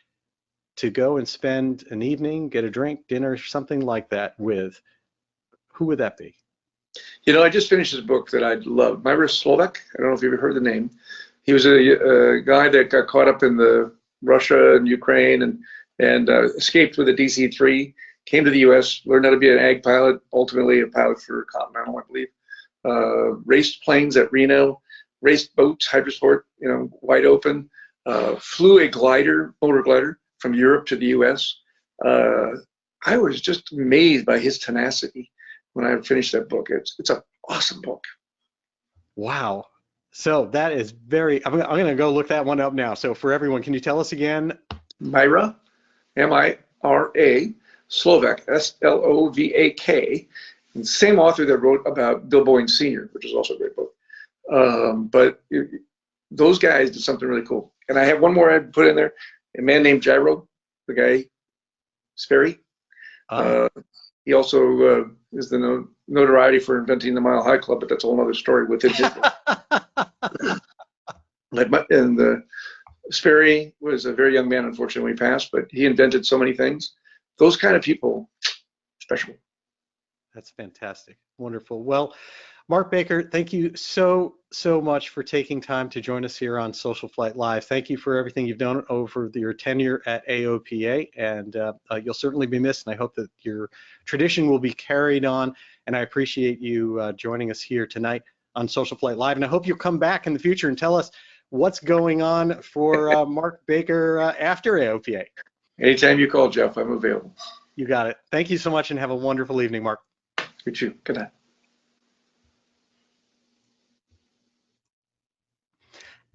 to go and spend an evening, get a drink, dinner, something like that with, who would that be? I just finished this book that I love. Myra Slovak. I don't know if you've ever heard the name. He was a guy that got caught up in the Russia and Ukraine and escaped with a DC-3. Came to the U.S., learned how to be an ag pilot, ultimately a pilot for Continental, I believe. Raced planes at Reno, raced boats, hydrosport, wide open. Flew a motor glider from Europe to the U.S. I was just amazed by his tenacity when I finished that book. It's an awesome book. Wow. So that is I'm going to go look that one up now. So for everyone, can you tell us again? Myra, M-I-R-A, Slovak, S-L-O-V-A-K, and same author that wrote about Bill Boeing Sr., which is also a great book. But those guys did something really cool. And I have one more I'd put in there. A man named Gyro, the guy, Sperry. He also is the notoriety for inventing the Mile High Club, but that's a whole other story within his book. And Sperry was a very young man, unfortunately, when he passed, but he invented so many things. Those kind of people, special. That's fantastic. Wonderful. Well, Mark Baker, thank you so much for taking time to join us here on SocialFlight Live. Thank you for everything you've done over your tenure at AOPA, and you'll certainly be missed, and I hope that your tradition will be carried on, and I appreciate you joining us here tonight on SocialFlight Live, and I hope you'll come back in the future and tell us what's going on for Mark Baker after AOPA. Anytime you call, Jeff, I'm available. You got it. Thank you so much, and have a wonderful evening, Mark. You too. Good night.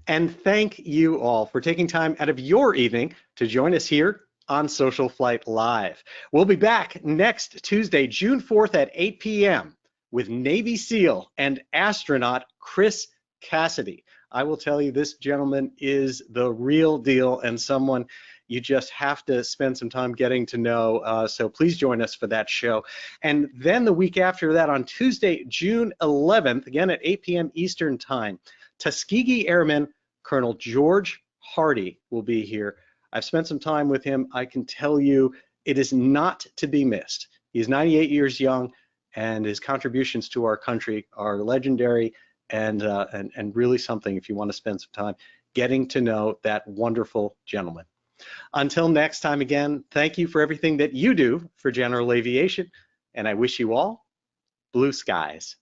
And thank you all for taking time out of your evening to join us here on SocialFlight Live. We'll be back next Tuesday, June 4th at 8 p.m. with Navy SEAL and astronaut Chris Cassidy. I will tell you, this gentleman is the real deal and someone you just have to spend some time getting to know. So please join us for that show. And then the week after that, on Tuesday, June 11th, again at 8 p.m. Eastern Time, Tuskegee Airman Colonel George Hardy will be here. I've spent some time with him. I can tell you it is not to be missed. He's 98 years young, and his contributions to our country are legendary and really something if you want to spend some time getting to know that wonderful gentleman. Until next time, again, thank you for everything that you do for General Aviation, and I wish you all blue skies.